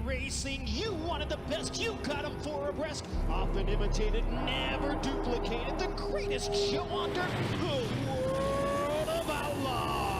Racing, you wanted the best, you got them four abreast, often imitated, never duplicated, the greatest show on dirt, the World of Outlaws.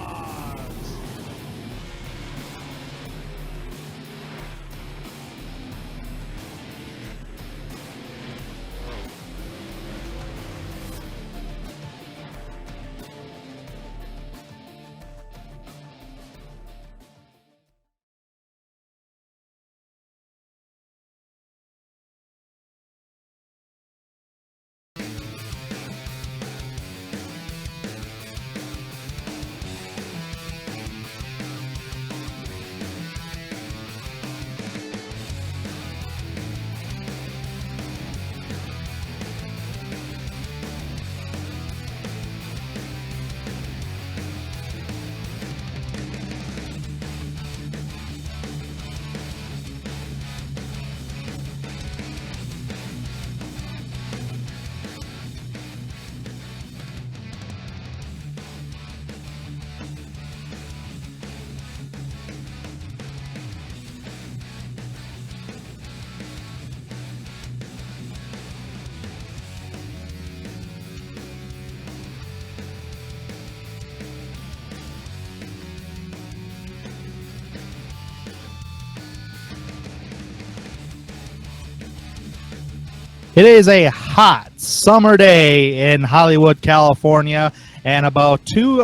It is a hot summer day in Hollywood, California, and about 2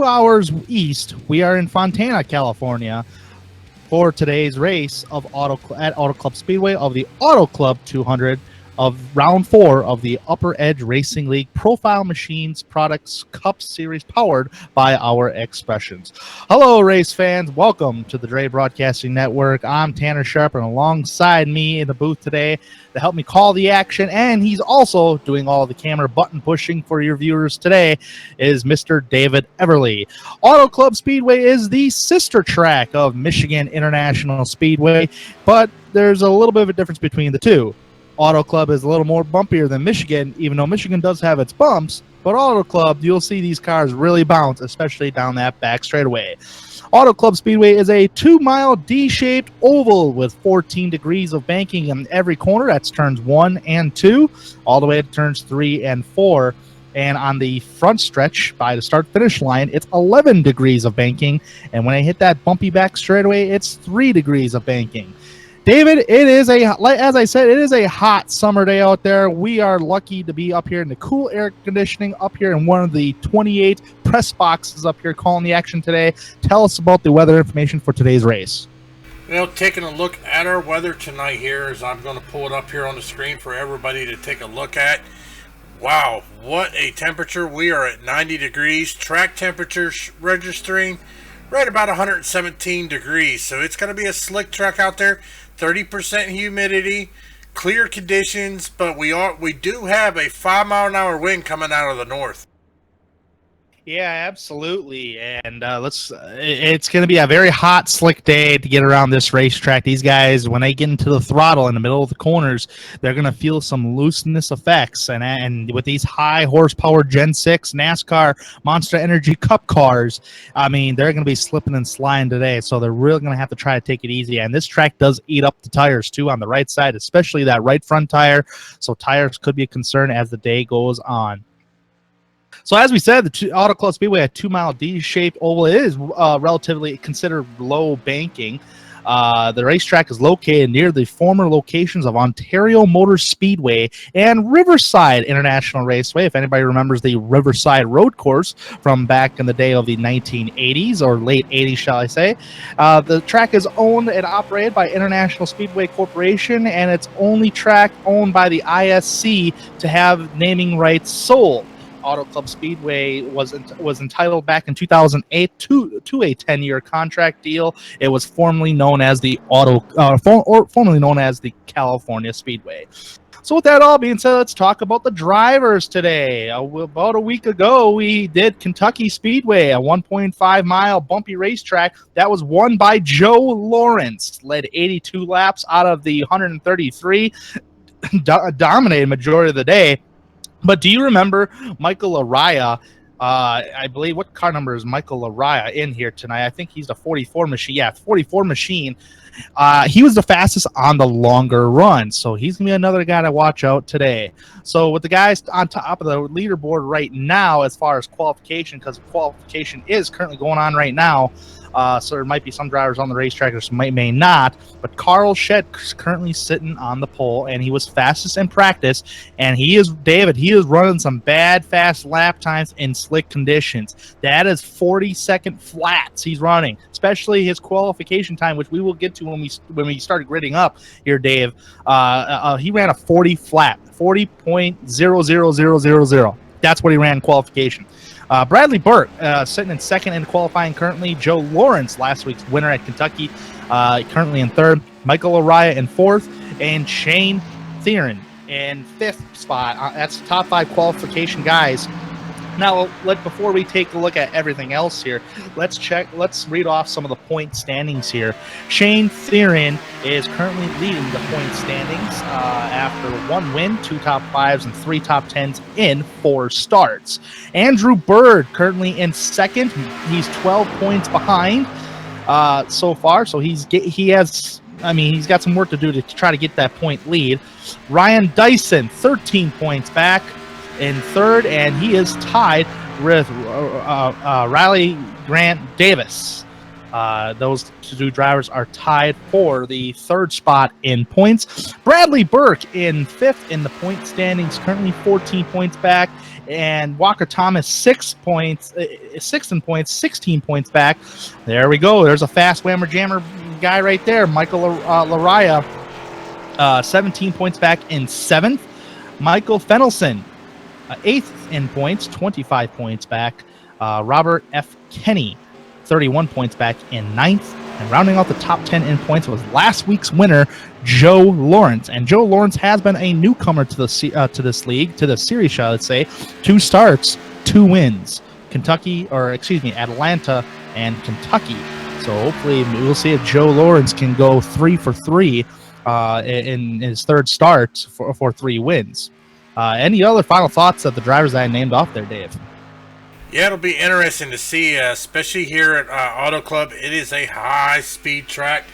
hours east, we are in Fontana, California, for today's race of at Auto Club Speedway of the Auto Club 200 of round 4 of the Upper Edge Racing League Profile Machines Products Cup Series powered by our Expressions. Hello, race fans. Welcome to the Dre Broadcasting Network. I'm Tanner Sharp, and alongside me in the booth today to help me call the action, and he's also doing all the camera button pushing for your viewers today, is Mr. David Everly. Auto Club Speedway is the sister track of Michigan International Speedway, but there's a little bit of a difference between the two. Auto Club is a little more bumpier than Michigan, even though Michigan does have its bumps, but Auto Club, you'll see these cars really bounce, especially down that back straightaway. Auto Club Speedway is a 2-mile D-shaped oval with 14 degrees of banking in every corner. That's turns 1 and 2, all the way to turns 3 and 4. And on the front stretch by the start-finish line, it's 11 degrees of banking. And when I hit that bumpy back straightaway, it's 3 degrees of banking. David, it is as I said, it is a hot summer day out there. We are lucky to be up here in the cool air conditioning, up here in one of the 28 press boxes up here calling the action today. Tell us about the weather information for today's race. Well, taking a look at our weather tonight here, as I'm going to pull it up here on the screen for everybody to take a look at. Wow, what a temperature. We are at 90 degrees. Track temperature registering right about 117 degrees. So it's going to be a slick track out there. 30% humidity, clear conditions, but we do have a 5-mile-an-hour wind coming out of the north. Yeah, absolutely. And it's going to be a very hot, slick day to get around this racetrack. These guys, when they get into the throttle in the middle of the corners, they're going to feel some looseness effects. And with these high horsepower Gen 6 NASCAR Monster Energy Cup cars, I mean, they're going to be slipping and sliding today. So they're really going to have to try to take it easy. And this track does eat up the tires, too, on the right side, especially that right front tire. So tires could be a concern as the day goes on. So as we said, the Auto Club Speedway, a 2-mile D-shaped oval, is relatively considered low banking. The racetrack is located near the former locations of Ontario Motor Speedway and Riverside International Raceway. If anybody remembers the Riverside Road Course from back in the day of the 1980s or late 80s, shall I say. The track is owned and operated by International Speedway Corporation, and it's only track owned by the ISC to have naming rights sold. Auto Club Speedway was entitled back in 2008 to a 10-year contract deal. It was formerly known as the formerly known as the California Speedway. So with that all being said, let's talk about the drivers today. About a week ago, we did Kentucky Speedway, a 1.5-mile bumpy racetrack that was won by Joe Lawrence. Led 82 laps out of the 133, dominated majority of the day. But do you remember Michael Araya? I believe, what car number is Michael Araya in here tonight? I think he's the 44 machine. Yeah, 44 machine. He was the fastest on the longer run. So he's going to be another guy to watch out today. So with the guys on top of the leaderboard right now as far as qualification, because qualification is currently going on right now, so there might be some drivers on the racetrack, or some may not. But Carl Shedd is currently sitting on the pole, and he was fastest in practice. And he is running some bad fast lap times in slick conditions. That is 40-second flats he's running, especially his qualification time, which we will get to when we start gridding up here, Dave. He ran a 40 flat, 40.00000. That's what he ran in qualification. Bradley Burt sitting in second in qualifying currently. Joe Lawrence, last week's winner at Kentucky, currently in third. Michael Araya in fourth. And Shane Theron in fifth spot. That's the top 5 qualification guys. Now, before we take a look at everything else here, let's read off some of the point standings here. Shane Theron is currently leading the point standings after 1 win, 2 top 5s, and 3 top 10s in 4 starts. Andrew Bird currently in second. He's 12 points behind so far, so he's got some work to do to try to get that point lead. Ryan Dyson, 13 points back in third, and he is tied with Riley Grant Davis. Those two drivers are tied for the third spot in points. Bradley Burke in fifth in the point standings, currently 14 points back, and Walker Thomas 6 points, sixth in points, 16 points back. There we go. There's a fast whammer jammer guy right there, Michael Laraya, 17 points back in seventh. Michael Fennelson, eighth in points, 25 points back. Robert F. Kenny, 31 points back in ninth. And rounding out the top 10 in points was last week's winner, Joe Lawrence. And Joe Lawrence has been a newcomer to this league, to the series, shall I say. 2 starts, 2 wins. Atlanta and Kentucky. So hopefully we'll see if Joe Lawrence can go 3 for 3 in his third start for 3 wins. Any other final thoughts of the drivers that I named off there, Dave? Yeah, it'll be interesting to see, especially here at Auto Club. It is a high-speed track.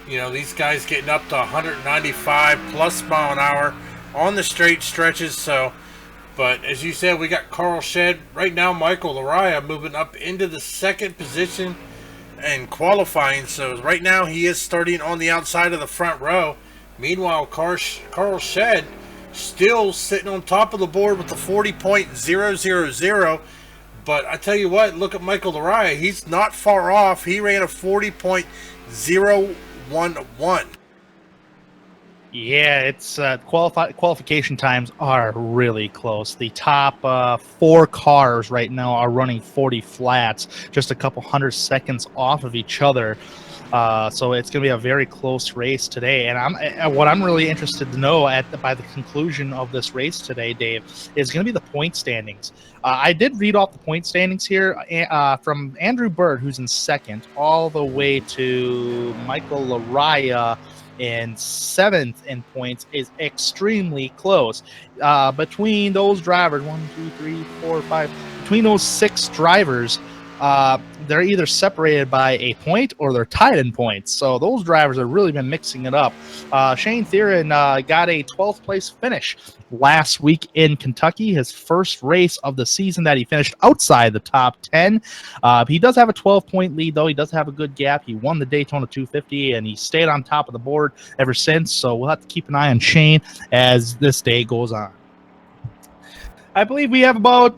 You know, these guys getting up to 195 plus mile an hour on the straight stretches. So, but as you said, we got Carl Shed right now. Michael Laraya moving up into the second position and qualifying. So right now he is starting on the outside of the front row. Meanwhile, Carl Shed still sitting on top of the board with the 40.000. But I tell you what, look at Michael Laraya. He's not far off. He ran a 40.011. Yeah, it's qualification times are really close. The top 4 cars right now are running 40 flats, just a couple hundred seconds off of each other. So it's going to be a very close race today. And what I'm really interested to know by the conclusion of this race today, Dave, is going to be the point standings. I did read off the point standings here from Andrew Bird, who's in second, all the way to Michael Laraya in seventh in points. Is extremely close. Between those drivers, 1, 2, 3, 4, 5, between those 6 drivers, they're either separated by a point or they're tied in points. So those drivers have really been mixing it up. Shane Theron got a 12th place finish last week in Kentucky, his first race of the season that he finished outside the top 10. He does have a 12-point lead, though. He does have a good gap. He won the Daytona 250, and he stayed on top of the board ever since. So we'll have to keep an eye on Shane as this day goes on. I believe we have about,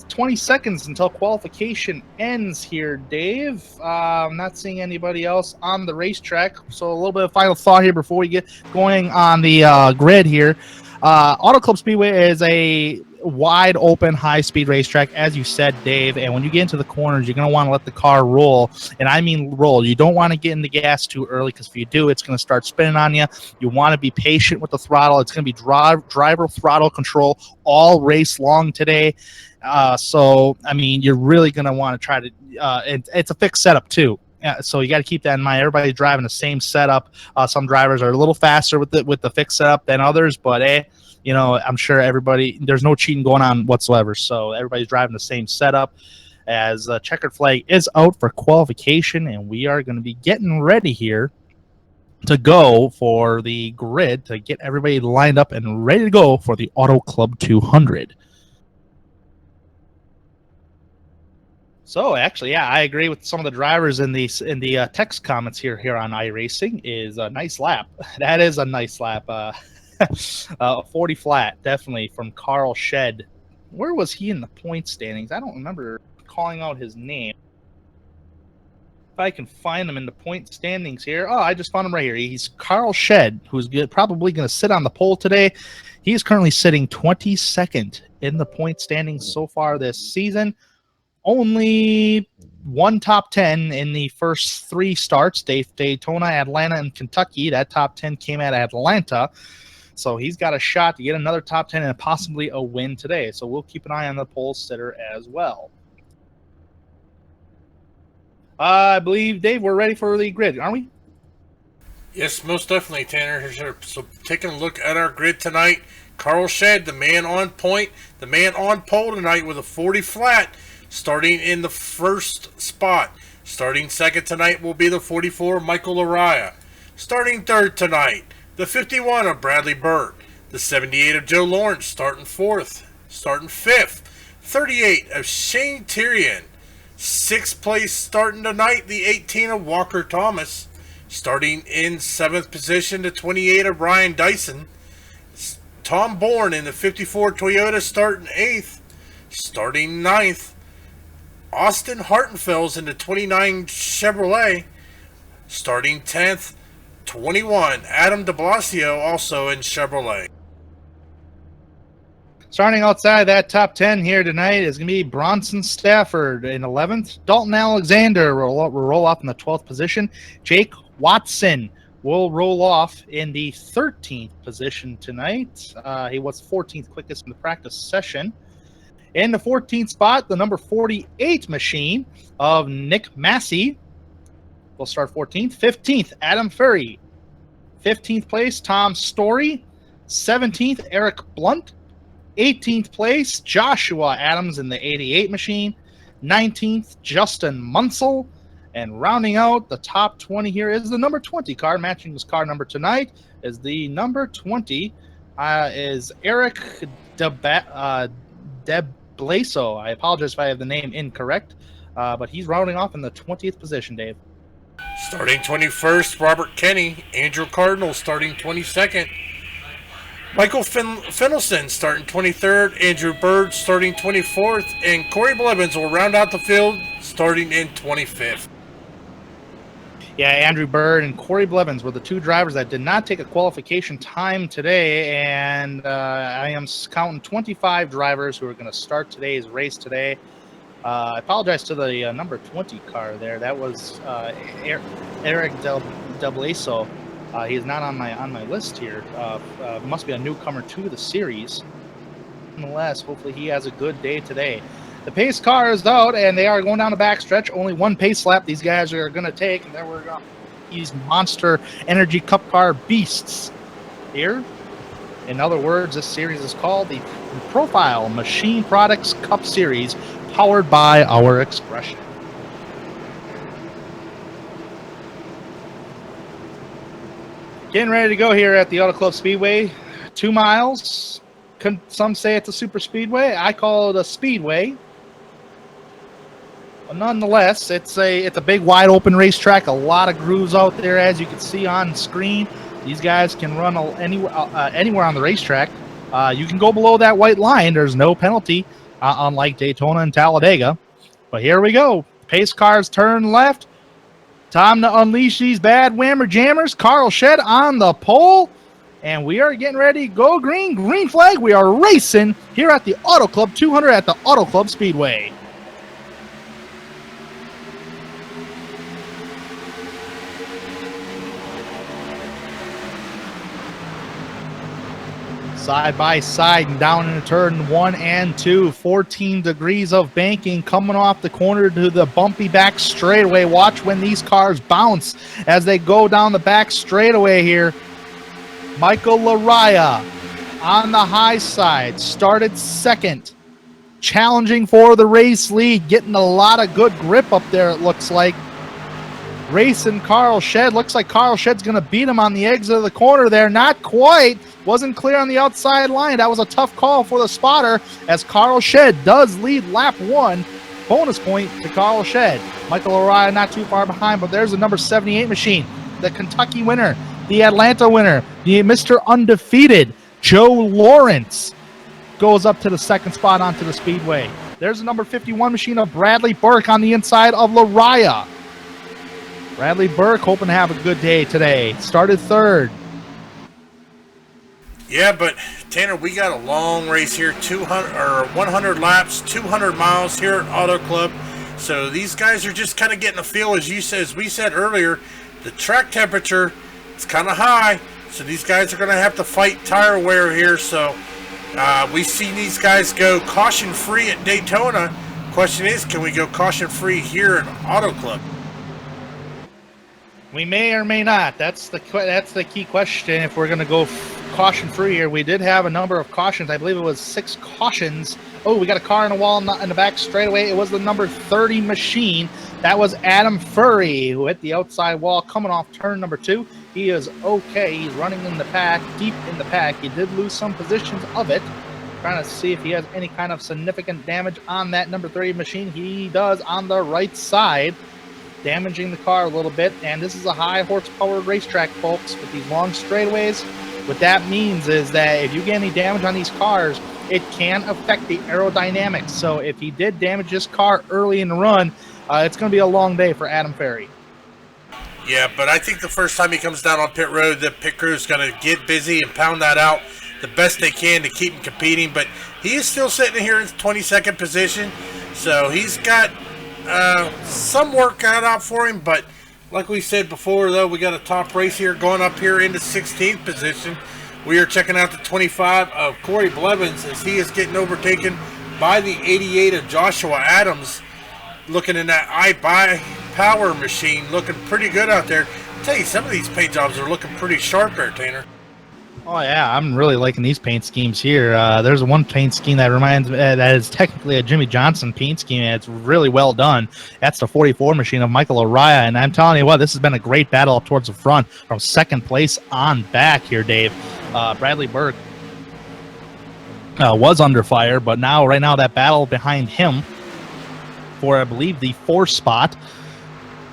20 seconds until qualification ends here, Dave. I'm not seeing anybody else on the racetrack. So a little bit of final thought here before we get going on the grid here. Auto Club Speedway is a wide open, high-speed racetrack, as you said, Dave. And when you get into the corners, you're going to want to let the car roll. And I mean roll. You don't want to get in the gas too early, because if you do, it's going to start spinning on you. You want to be patient with the throttle. It's going to be driver throttle control all race long today. So, I mean, you're really going to want to try to it's a fixed setup, too. So you got to keep that in mind. Everybody's driving the same setup. Some drivers are a little faster with the fixed setup than others, but I'm sure there's no cheating going on whatsoever. So everybody's driving the same setup. As checkered flag is out for qualification, and we are going to be getting ready here to go for the grid to get everybody lined up and ready to go for the Auto Club 200. So actually, yeah, I agree with some of the drivers in the text comments here on iRacing. Is a nice lap. That is a nice lap. 40 flat, definitely, from Carl Shed. Where was he in the point standings? I don't remember calling out his name. If I can find him in the point standings here. Oh, I just found him right here. He's Carl Shed, who's probably going to sit on the pole today. He is currently sitting 22nd in the point standings so far this season. Only one top 10 in the first 3 starts, Daytona, Atlanta, and Kentucky. That top 10 came at Atlanta. So he's got a shot to get another top 10 and possibly a win today. So we'll keep an eye on the pole sitter as well. I believe, Dave, we're ready for the grid, aren't we? Yes, most definitely, Tanner. So taking a look at our grid tonight, Carl Shed, the man on point, the man on pole tonight with a 40 flat, starting in the first spot. Starting second tonight will be the 44, Michael Laraya. Starting third tonight, the 51 of Bradley Burke. The 78 of Joe Lawrence starting fourth. Starting fifth, 38 of Shane Theron. Sixth place starting tonight, the 18 of Walker Thomas. Starting in 7th position, the 28 of Ryan Dyson. Tom Bourne in the 54 Toyota starting 8th. Starting 9th, Austin Hartenfels in the 29 Chevrolet. Starting 10th, 21, Adam de Blasio, also in Chevrolet. Starting outside that top 10 here tonight is going to be Bronson Stafford in 11th. Dalton Alexander will roll off in the 12th position. Jake Watson will roll off in the 13th position tonight. He was 14th quickest in the practice session. In the 14th spot, the number 48 machine of Nick Massey will start 14th. 15th, Adam Furry. 15th place, Tom Story. 17th, Eric Blunt. 18th place, Joshua Adams in the 88 machine. 19th, Justin Munsell. And rounding out the top 20 here is the number 20 car. Matching this car number tonight is the number 20 is Eric Deblaso. I apologize if I have the name incorrect, but he's rounding off in the 20th position, Dave. Starting 21st, Robert Kenny. Andrew Cardinal starting 22nd. Michael Finelson starting 23rd. Andrew Bird starting 24th. And Corey Blevins will round out the field starting in 25th. Yeah, Andrew Bird and Corey Blevins were the two drivers that did not take a qualification time today, and I am counting 25 drivers who are going to start today's race today. I apologize to the number 20 car there. That was Eric Deblaso. He is not on my list here. Must be a newcomer to the series. Nonetheless, hopefully he has a good day today. The pace car is out, and they are going down the backstretch. Only one pace lap these guys are going to take, and then we're going to these Monster Energy Cup car beasts here. In other words, this series is called the Profile Machine Products Cup Series, powered by Our Expression. Getting ready to go here at the Auto Club Speedway. 2 miles. Some say it's a super speedway. I call it a speedway. But nonetheless, it's a big, wide open racetrack. A lot of grooves out there, as you can see on screen. These guys can run anywhere on the racetrack. You can go below that white line. There's no penalty, unlike Daytona and Talladega. But here we go. Pace cars turn left. Time to unleash these bad whammer jammers. Carl Shed on the pole. And we are getting ready to go green. Green flag. We are racing here at the Auto Club 200 at the Auto Club Speedway. Side by side and down into turn 1 and 2. 14 degrees of banking coming off the corner to the bumpy back straightaway. Watch when these cars bounce as they go down the back straightaway here. Michael Laraya on the high side, started second, challenging for the race lead, getting a lot of good grip up there, it looks like. Racing Carl Shed. Looks like Carl Shed's going to beat him on the exit of the corner there. Not quite. Wasn't clear on the outside line. That was a tough call for the spotter as Carl Shed does lead lap 1. Bonus point to Carl Shed. Michael Laraya not too far behind, but there's the number 78 machine, the Kentucky winner, the Atlanta winner, the Mr. Undefeated, Joe Lawrence, goes up to the second spot onto the speedway. There's the number 51 machine of Bradley Burke on the inside of Laraya. Bradley Burke hoping to have a good day today. Started third. Yeah, but Tanner, we got a long race here, 100 laps, 200 miles here at Auto Club. So these guys are just kind of getting a feel, as we said earlier, the track temperature is kind of high. So these guys are going to have to fight tire wear here. So we've seen these guys go caution-free at Daytona. Question is, can we go caution-free here at Auto Club? We may or may not. That's the key question. If we're going to go caution-free here, we did have a number of cautions. I believe it was 6 cautions. Oh, we got a car in the wall in the back straightaway. It was the number 30 machine. That was Adam Furry, who hit the outside wall coming off turn number 2. He is okay. He's running in the pack, deep in the pack. He did lose some positions of it. trying to see if he has any kind of significant damage on that number 30 machine. He does on the right side, damaging the car a little bit. And this is a high horsepower racetrack, folks, with these long straightaways. What that means is that if you get any damage on these cars, it can affect the aerodynamics. So if he did damage this car early in the run, it's going to be a long day for Adam Ferry. Yeah, but I think the first time he comes down on pit road, the pit crew is going to get busy and pound that out the best they can to keep him competing. But he is still sitting here in 22nd position, so he's got some work cut out for him. But like we said before, though, we got a top race here going up here into 16th position. We are checking out the 25 of Corey Blevins as he is getting overtaken by the 88 of Joshua Adams. Looking in that iBuy-Power machine, looking pretty good out there. I'll tell you, some of these paint jobs are looking pretty sharp there, Tanner. Oh yeah, I'm really liking these paint schemes here. There's one paint scheme that reminds me that is technically a Jimmy Johnson paint scheme, and it's really well done. That's the 44 machine of Michael Araya, and I'm telling you what, this has been a great battle up towards the front from second place on back here, Dave. Bradley Burke was under fire, but right now that battle behind him for, I believe, the 4th spot,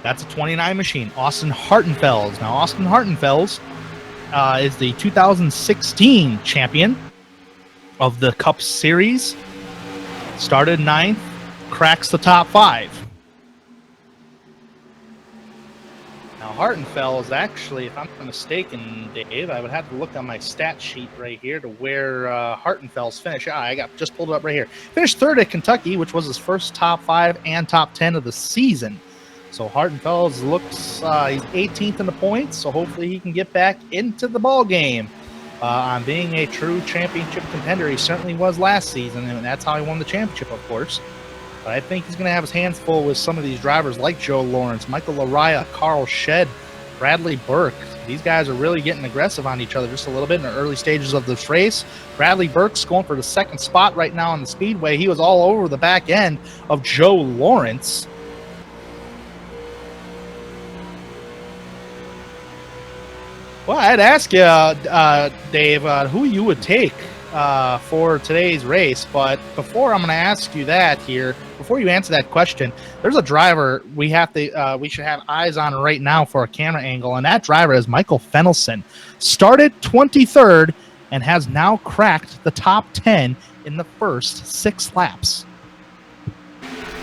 that's a 29 machine, Austin Hartenfels. Now, Austin Hartenfels is the 2016 champion of the Cup Series. Started 9th, cracks the top 5. Now, Hartenfels, actually, if I'm not mistaken, Dave, I would have to look on my stat sheet right here to where Hartenfels finished. I just pulled it up right here. Finished 3rd at Kentucky, which was his first top 5 and top 10 of the season. So Hartenfels looks, he's 18th in the points, so hopefully he can get back into the ball game. On being a true championship contender, he certainly was last season, and that's how he won the championship, of course. But I think he's going to have his hands full with some of these drivers like Joe Lawrence, Michael Araya, Carl Shedd, Bradley Burke. These guys are really getting aggressive on each other just a little bit in the early stages of this race. Bradley Burke's going for the 2nd spot right now on the speedway. He was all over the back end of Joe Lawrence. Well, I'd ask you, Dave, who you would take for today's race. But before I'm going to ask you that here, before you answer that question, there's a driver we should have eyes on right now for a camera angle, and that driver is Michael Fennelson. Started 23rd and has now cracked the top 10 in the first 6 laps.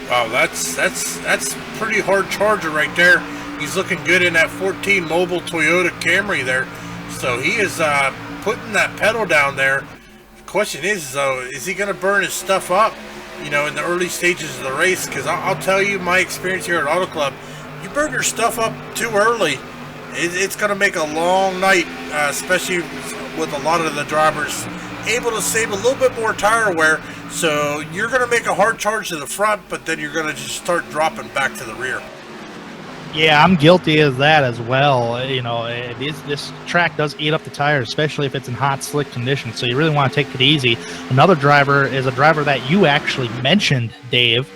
Wow, that's pretty hard charger right there. He's looking good in that 14 Mobile Toyota Camry there. So he is putting that pedal down there. The question is, though, is he going to burn his stuff up, in the early stages of the race? Because I'll tell you my experience here at Auto Club, you burn your stuff up too early, it's going to make a long night, especially with a lot of the drivers able to save a little bit more tire wear. So you're going to make a hard charge to the front, but then you're going to just start dropping back to the rear. Yeah, I'm guilty of that as well. This track does eat up the tires, especially if it's in hot, slick conditions. So you really want to take it easy. Another driver is a driver that you actually mentioned, Dave.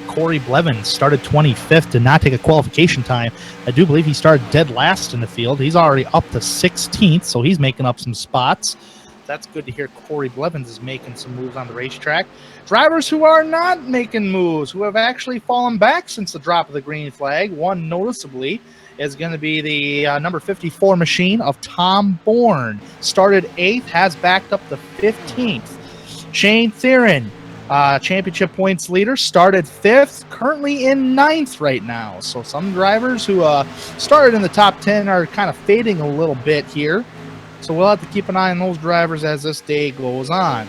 Corey Blevins started 25th, did not take a qualification time. I do believe he started dead last in the field. He's already up to 16th, so he's making up some spots. That's good to hear. Corey Blevins is making some moves on the racetrack. Drivers who are not making moves, who have actually fallen back since the drop of the green flag, one noticeably is going to be the number 54 machine of Tom Bourne. Started 8th, has backed up to 15th. Shane Theron, championship points leader, started 5th, currently in 9th right now. So some drivers who started in the top 10 are kind of fading a little bit here. So we'll have to keep an eye on those drivers as this day goes on.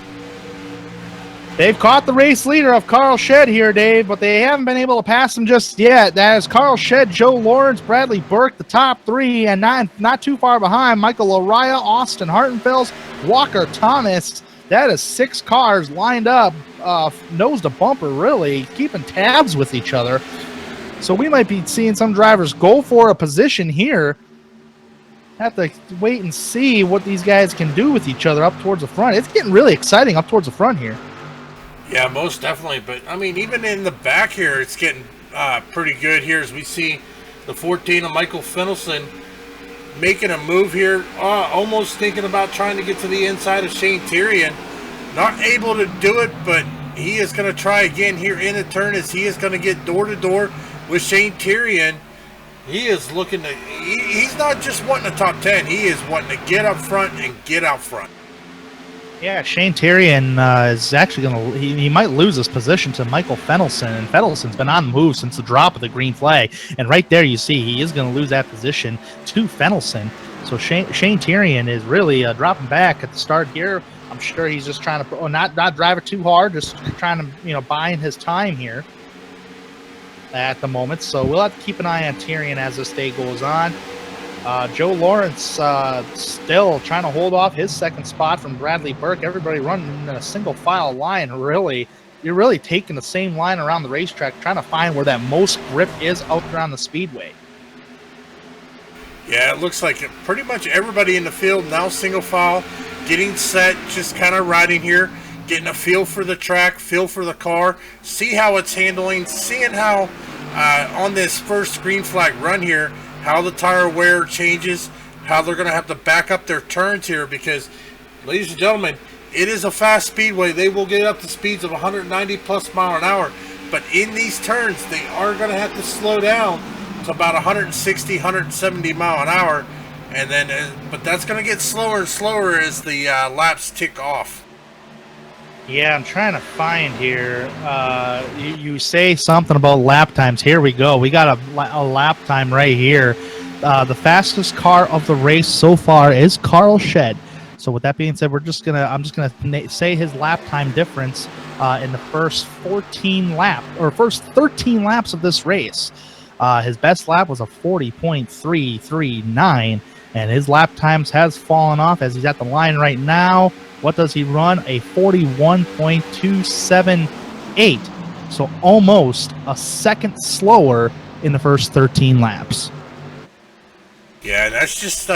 They've caught the race leader of Carl Shedd here, Dave, but they haven't been able to pass him just yet. That is Carl Shedd, Joe Lawrence, Bradley Burke, the top 3, and not too far behind, Michael Araya, Austin Hartenfels, Walker Thomas. That is 6 cars lined up, nose to bumper, really, keeping tabs with each other. So we might be seeing some drivers go for a position here. Have to wait and see what these guys can do with each other up towards the front. It's getting really exciting up towards the front here. Yeah, most definitely. But, I mean, even in the back here, it's getting pretty good here as we see the 14 of Michael Fennelson making a move here, almost thinking about trying to get to the inside of Shane Tyrion. Not able to do it, but he is going to try again here in the turn as he is going to get door to door with Shane Tyrion. He is looking to, he's not just wanting a top 10, he is wanting to get up front and get out front. Yeah, Shane Tyrion is actually going to, he might lose his position to Michael Fenelson, and Fenelson's been on the move since the drop of the green flag, and right there you see he is going to lose that position to Fenelson. So Shane Tyrion is really dropping back at the start here. I'm sure he's just trying to not drive it too hard, just trying to buying his time here at the moment. So we'll have to keep an eye on Tyrion as this day goes on. Joe Lawrence still trying to hold off his second spot from Bradley Burke. Everybody running in a single file line. Really, you're really taking the same line around the racetrack, trying to find where that most grip is out there on the speedway. Yeah, it looks like pretty much everybody in the field now single file, getting set, just kind of riding here, getting a feel for the track, feel for the car, see how it's handling, seeing how on this first green flag run here, how the tire wear changes, how they're going to have to back up their turns here because, ladies and gentlemen, it is a fast speedway. They will get up to speeds of 190 plus mile an hour, but in these turns, they are going to have to slow down to about 160, 170 mile an hour, and then, but that's going to get slower and slower as the laps tick off. Yeah, I'm trying to find here. You say something about lap times. Here we go. We got a lap time right here. The fastest car of the race so far is Carl Shed. So with that being said, I'm just gonna say his lap time difference in the first 13 laps of this race. His best lap was a 40.339, and his lap times has fallen off as he's at the line right now. What does he run? A 41.278. So almost a second slower in the first 13 laps. Yeah, that's just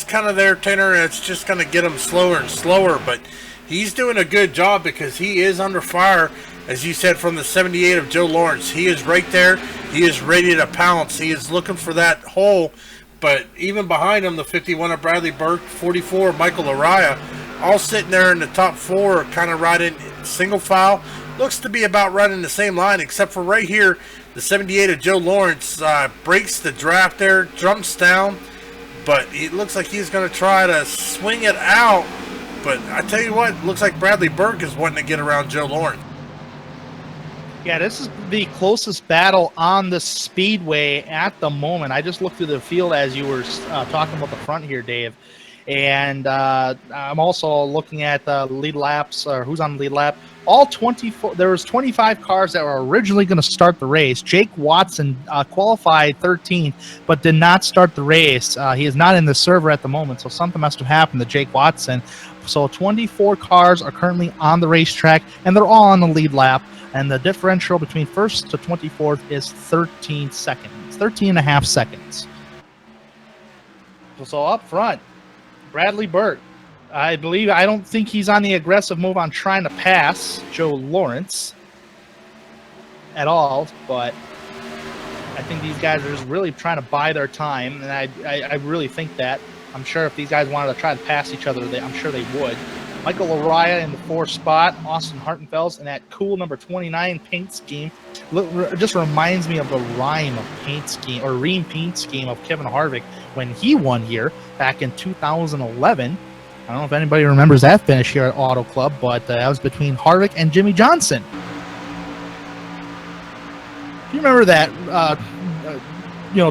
kind of their tenor. It's just going to get him slower and slower, but he's doing a good job because he is under fire, as you said, from the 78 of Joe Lawrence. He is right there. He is ready to pounce. He is looking for that hole, but even behind him, the 51 of Bradley Burke, 44 of Michael Araya, all sitting there in the top four, kind of riding single file. Looks to be about running the same line, except for right here, the 78 of Joe Lawrence breaks the draft there, jumps down, but it looks like he's going to try to swing it out. But I tell you what, looks like Bradley Burke is wanting to get around Joe Lawrence. Yeah, this is the closest battle on the speedway at the moment. I just looked through the field as you were talking about the front here, Dave. And I'm also looking at the lead laps, or who's on the lead lap. All 24, there was 25 cars that were originally going to start the race. Jake Watson qualified 13th, but did not start the race. He is not in the server at the moment, so something must have happened to Jake Watson. So 24 cars are currently on the racetrack, and they're all on the lead lap. And the differential between first to 24th is 13 seconds, 13 and a half seconds. So up front, Bradley Burke. I don't think he's on the aggressive move on trying to pass Joe Lawrence at all, but I think these guys are just really trying to buy their time, and I really think that. I'm sure if these guys wanted to try to pass each other, I'm sure they would. Michael Araya in the 4th spot, Austin Hartenfels in that cool number 29 paint scheme. It just reminds me of the Ream paint scheme of Kevin Harvick when he won here back in 2011. I don't know if anybody remembers that finish here at Auto Club, but that was between Harvick and Jimmy Johnson. If you remember that,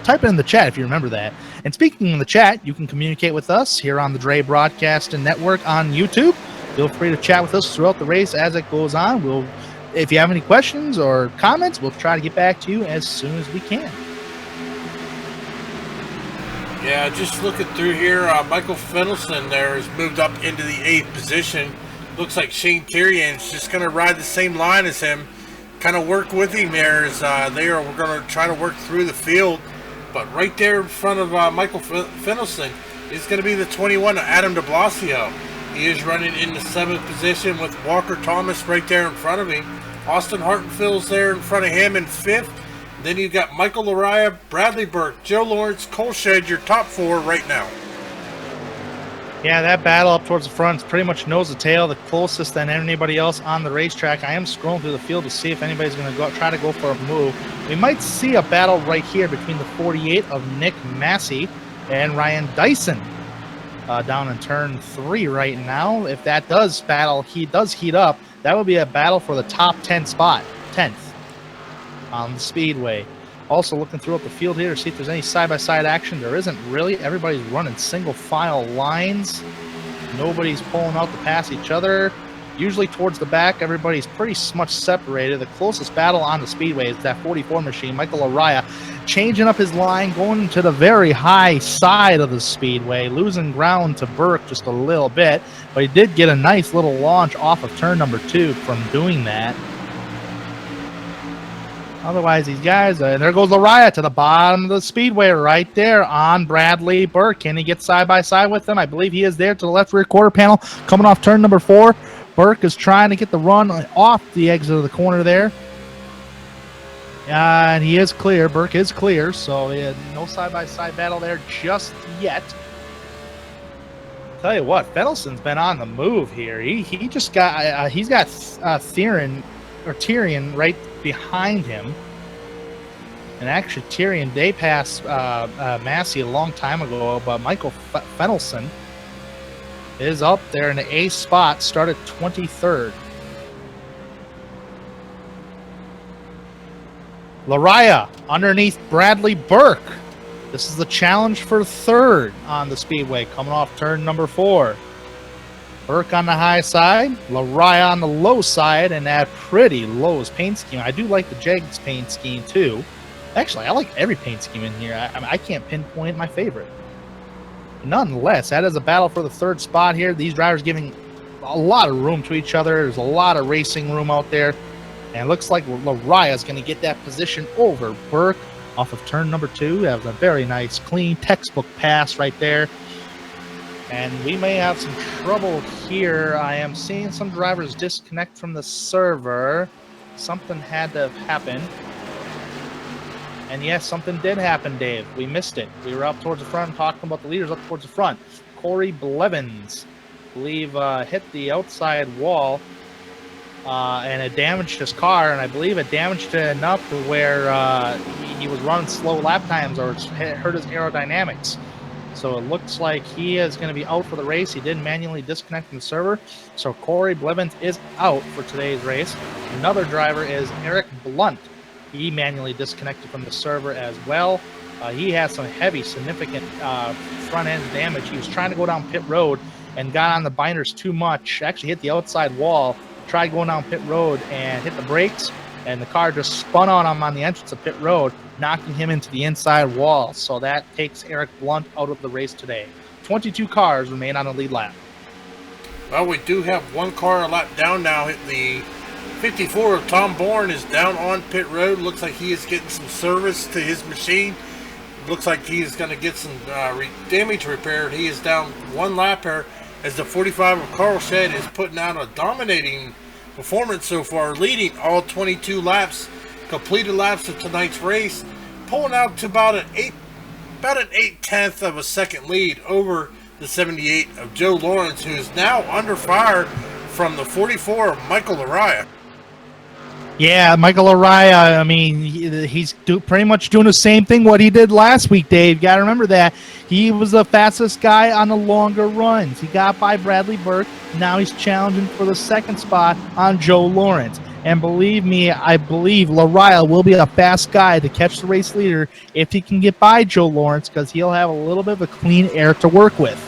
type it in the chat if you remember that. And speaking in the chat, you can communicate with us here on the Dre Broadcasting Network on YouTube. Feel free to chat with us throughout the race as it goes on. If you have any questions or comments, we'll try to get back to you as soon as we can. Yeah, just looking through here, Michael Fenelson there has moved up into the 8th position. Looks like Shane Tyrion's just going to ride the same line as him, kind of work with him there as we're going to try to work through the field. But right there in front of Michael Fenelson is going to be the 21 of Adam de Blasio. He is running in the 7th position with Walker Thomas right there in front of him. Austin Hartenfield's there in front of him in 5th. Then you've got Michael Araya, Bradley Burke, Joe Lawrence, Cole Shed, your top 4 right now. Yeah, that battle up towards the front is pretty much nose to tail, the closest than anybody else on the racetrack. I am scrolling through the field to see if anybody's going to try to go for a move. We might see a battle right here between the 48 of Nick Massey and Ryan Dyson down in turn 3 right now. If that does heat up, that would be a battle for the top 10 spot, 10th on the speedway. Also looking throughout the field here to see if there's any side-by-side action. There isn't really. Everybody's running single file lines. Nobody's pulling out to pass each other. Usually towards the back, everybody's pretty much separated. The closest battle on the speedway is that 44 machine, Michael Araya, changing up his line, going to the very high side of the speedway, losing ground to Burke just a little bit, but he did get a nice little launch off of turn number 2 from doing that. Otherwise, these guys, and there goes Araya to the bottom of the speedway right there on Bradley Burke. Can he get side by side with them? I believe he is there to the left rear quarter panel, coming off turn number 4. Burke is trying to get the run off the exit of the corner there. And he is clear. Burke is clear, so no side-by-side battle there just yet. Tell you what, Fedelson's been on the move here. He just got he's got Tyrion right behind him. And actually, Tyrion, they passed Massey a long time ago, but Michael Fedelson is up there in the A spot, started 23rd. Laraya underneath Bradley Burke. This is the challenge for 3rd on the speedway, coming off turn number 4. Burke on the high side, Laraya on the low side, and that pretty Lowe's paint scheme. I do like the Jegs paint scheme too. Actually, I like every paint scheme in here. I can't pinpoint my favorite. Nonetheless, that is a battle for the 3rd spot here. These drivers giving a lot of room to each other. There's a lot of racing room out there. And it looks like Laraya is going to get that position over Burke off of turn number 2. That was a very nice, clean textbook pass right there. And we may have some trouble here. I am seeing some drivers disconnect from the server. Something had to have happened. And yes, something did happen, Dave. We missed it. We were up towards the front talking about the leaders up towards the front. Corey Blevins, I believe, hit the outside wall and it damaged his car. And I believe it damaged it enough to where he was running slow lap times or hurt his aerodynamics. So it looks like he is going to be out for the race. He did manually disconnect from the server. So Corey Blevins is out for today's race. Another driver is Eric Blunt. He manually disconnected from the server as well. He has some heavy, significant front-end damage. He was trying to go down pit road and got on the binders too much. Actually hit the outside wall, tried going down pit road and hit the brakes, and the car just spun on him on the entrance of pit road, knocking him into the inside wall. So that takes Eric Blunt out of the race today. 22 cars remain on the lead lap. Well, we do have one car a lap down now. The 54 of Tom Bourne is down on pit road. Looks like he is getting some service to his machine. Looks like he is going to get some damage repaired. He is down one lap here as the 45 of Carl Shed is putting out a dominating performance so far, leading all 22 laps, completed laps of tonight's race, pulling out to about an 8/10 of a second lead over the 78 of Joe Lawrence, who is now under fire from the 44 of Michael Araya. Yeah, Michael Araya, I mean, he's pretty much doing the same thing what he did last week, Dave. You got to remember that. He was the fastest guy on the longer runs. He got by Bradley Burke. Now he's challenging for the 2nd spot on Joe Lawrence. And believe me, I believe Araya will be a fast guy to catch the race leader if he can get by Joe Lawrence, because he'll have a little bit of a clean air to work with.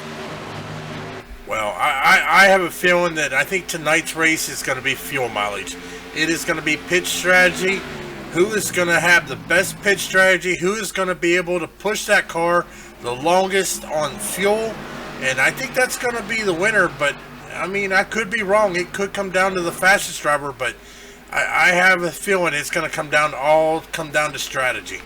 Well, I have a feeling that I think tonight's race is going to be fuel mileage. It is going to be pitch strategy. Who is going to have the best pitch strategy? Who is going to be able to push that car the longest on fuel? And I think that's going to be the winner. But, I mean, I could be wrong. It could come down to the fastest driver. But I have a feeling it's going to come down to strategy.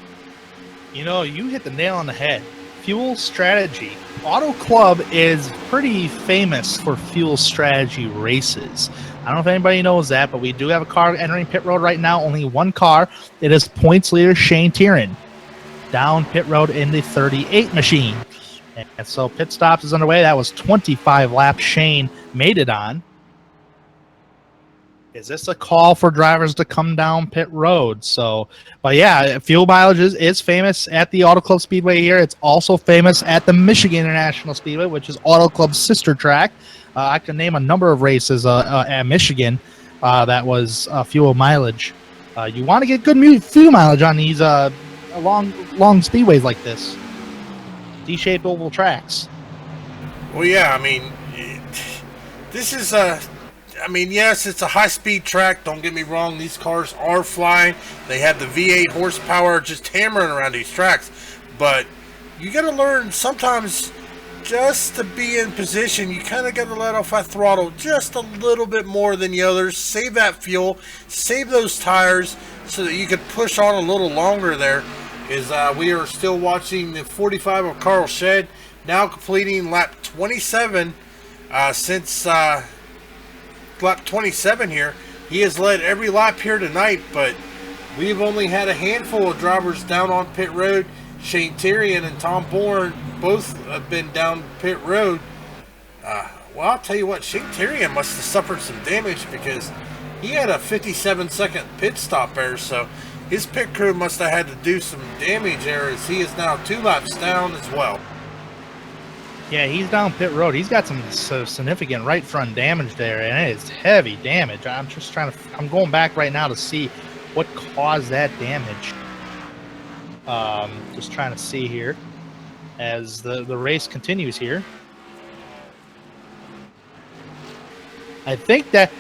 You know, you hit the nail on the head. Fuel strategy. Auto Club is pretty famous for fuel strategy races. I don't know if anybody knows that, but we do have a car entering pit road right now. Only one car. It is points leader Shane Tieran down pit road in the 38 machine. And so pit stops is underway. That was 25 laps Shane made it on. Is this a call for drivers to come down pit road? So, but yeah, fuel mileage is famous at the Auto Club Speedway here. It's also famous at the Michigan International Speedway, which is Auto Club's sister track. I can name a number of races at Michigan that was fuel mileage. You want to get good fuel mileage on these long speedways like this. D-shaped oval tracks. Well, yeah, I mean, this is yes, it's a high-speed track. Don't get me wrong. These cars are flying. They have the V8 horsepower just hammering around these tracks. But you got to learn sometimes just to be in position, you kind of got to let off that throttle just a little bit more than the others. Save that fuel. Save those tires so that you could push on a little longer there. We are still watching the 45 of Carl Shed, now completing lap 27 since lap 27 here. He has led every lap here tonight, but we've only had a handful of drivers down on pit road. Shane Tyrion and Tom Bourne both have been down pit road. Well, I'll tell you what, Shane Tyrion must have suffered some damage because he had a 57-second pit stop there, so his pit crew must have had to do some damage there, as he is now 2 laps down as well. Yeah, he's down pit road. He's got some significant right front damage there, and it is heavy damage. I'm going back right now to see what caused that damage. Just trying to see here as the race continues here. I think that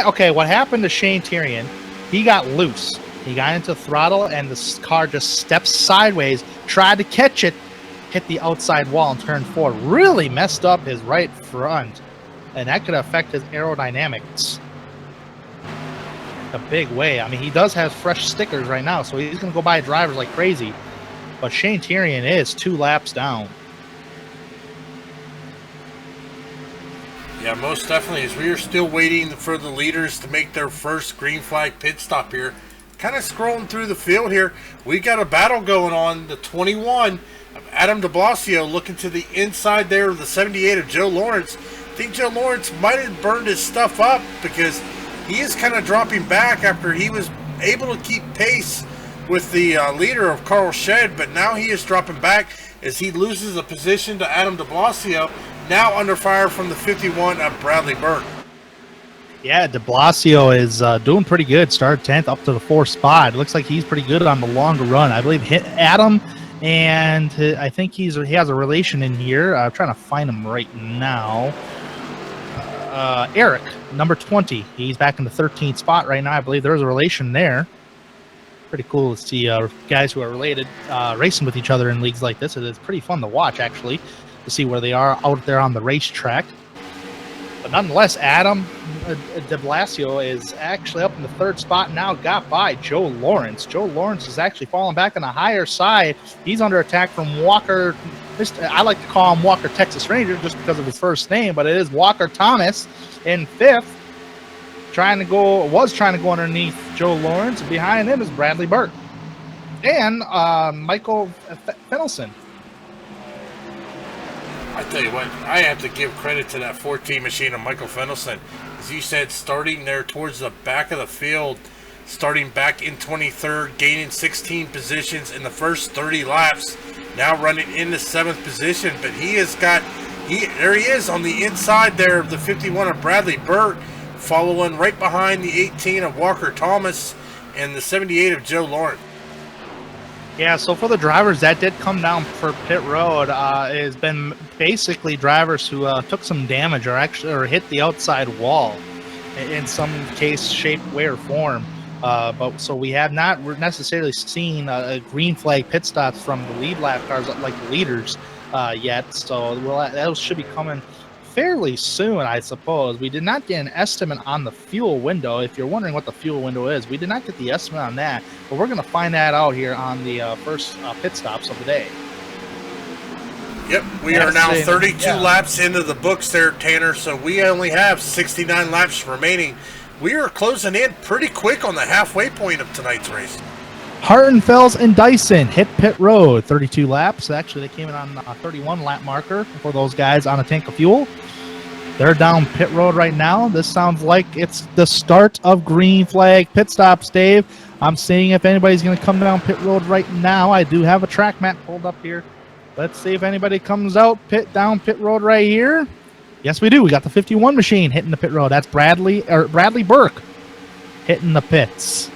okay, what happened to Shane Tyrion, he got loose. He got into throttle, and the car just stepped sideways, tried to catch it, hit the outside wall, and turned forward. Really messed up his right front, and that could affect his aerodynamics a big way. I mean, he does have fresh stickers right now, so he's going to go by drivers like crazy. But Shane Tyrion is 2 laps down. Yeah, most definitely. As we are still waiting for the leaders to make their first green flag pit stop here. Kind of scrolling through the field here. We got a battle going on. The 21 of Adam de Blasio looking to the inside there of the 78 of Joe Lawrence. I think Joe Lawrence might have burned his stuff up because he is kind of dropping back after he was able to keep pace with the leader of Carl Shed, but now he is dropping back as he loses a position to Adam de Blasio, now under fire from the 51 of Bradley Burke. Yeah, de Blasio is doing pretty good. Started 10th up to the 4th spot. It looks like he's pretty good on the longer run. I believe hit Adam, and I think he has a relation in here. I'm trying to find him right now. Eric, number 20. He's back in the 13th spot right now. I believe there's a relation there. Pretty cool to see guys who are related racing with each other in leagues like this. It's pretty fun to watch, actually, to see where they are out there on the racetrack. But nonetheless, Adam de Blasio is actually up in the 3rd spot now, got by Joe Lawrence. Joe Lawrence is actually falling back on the higher side. He's under attack from Walker. I like to call him Walker Texas Ranger just because of his first name, but it is Walker Thomas in 5th. Was trying to go underneath Joe Lawrence. Behind him is Bradley Burke and Michael Fennelson. I tell you what, I have to give credit to that 14 machine of Michael Fennelson. As you said, starting there towards the back of the field, starting back in 23rd, gaining 16 positions in the first 30 laps, now running into 7th position. But there he is on the inside there of the 51 of Bradley Burke, following right behind the 18 of Walker Thomas and the 78 of Joe Lawrence. Yeah, so for the drivers that did come down for pit road, has been basically drivers who took some damage or hit the outside wall in some case, shape, way, or form. But so we have not necessarily seen a green flag pit stops from the lead lap cars like the leaders yet. So that should be coming fairly soon, I suppose. We did not get an estimate on the fuel window. If you're wondering what the fuel window is, we did not get the estimate on that, but we're going to find that out here on the first pit stops of the day. Yep, we are now 32 laps into the books there, Tanner, so we only have 69 laps remaining. We are closing in pretty quick on the halfway point of tonight's race. Hartenfels and Dyson hit pit road, 32 laps. Actually, they came in on a 31 lap marker for those guys on a tank of fuel. They're down pit road right now. This sounds like it's the start of green flag pit stops, Dave. I'm seeing if anybody's going to come down pit road right now. I do have a track map pulled up here. Let's see if anybody comes out down pit road right here. Yes, we do. We got the 51 machine hitting the pit road. That's Bradley Burke hitting the pits.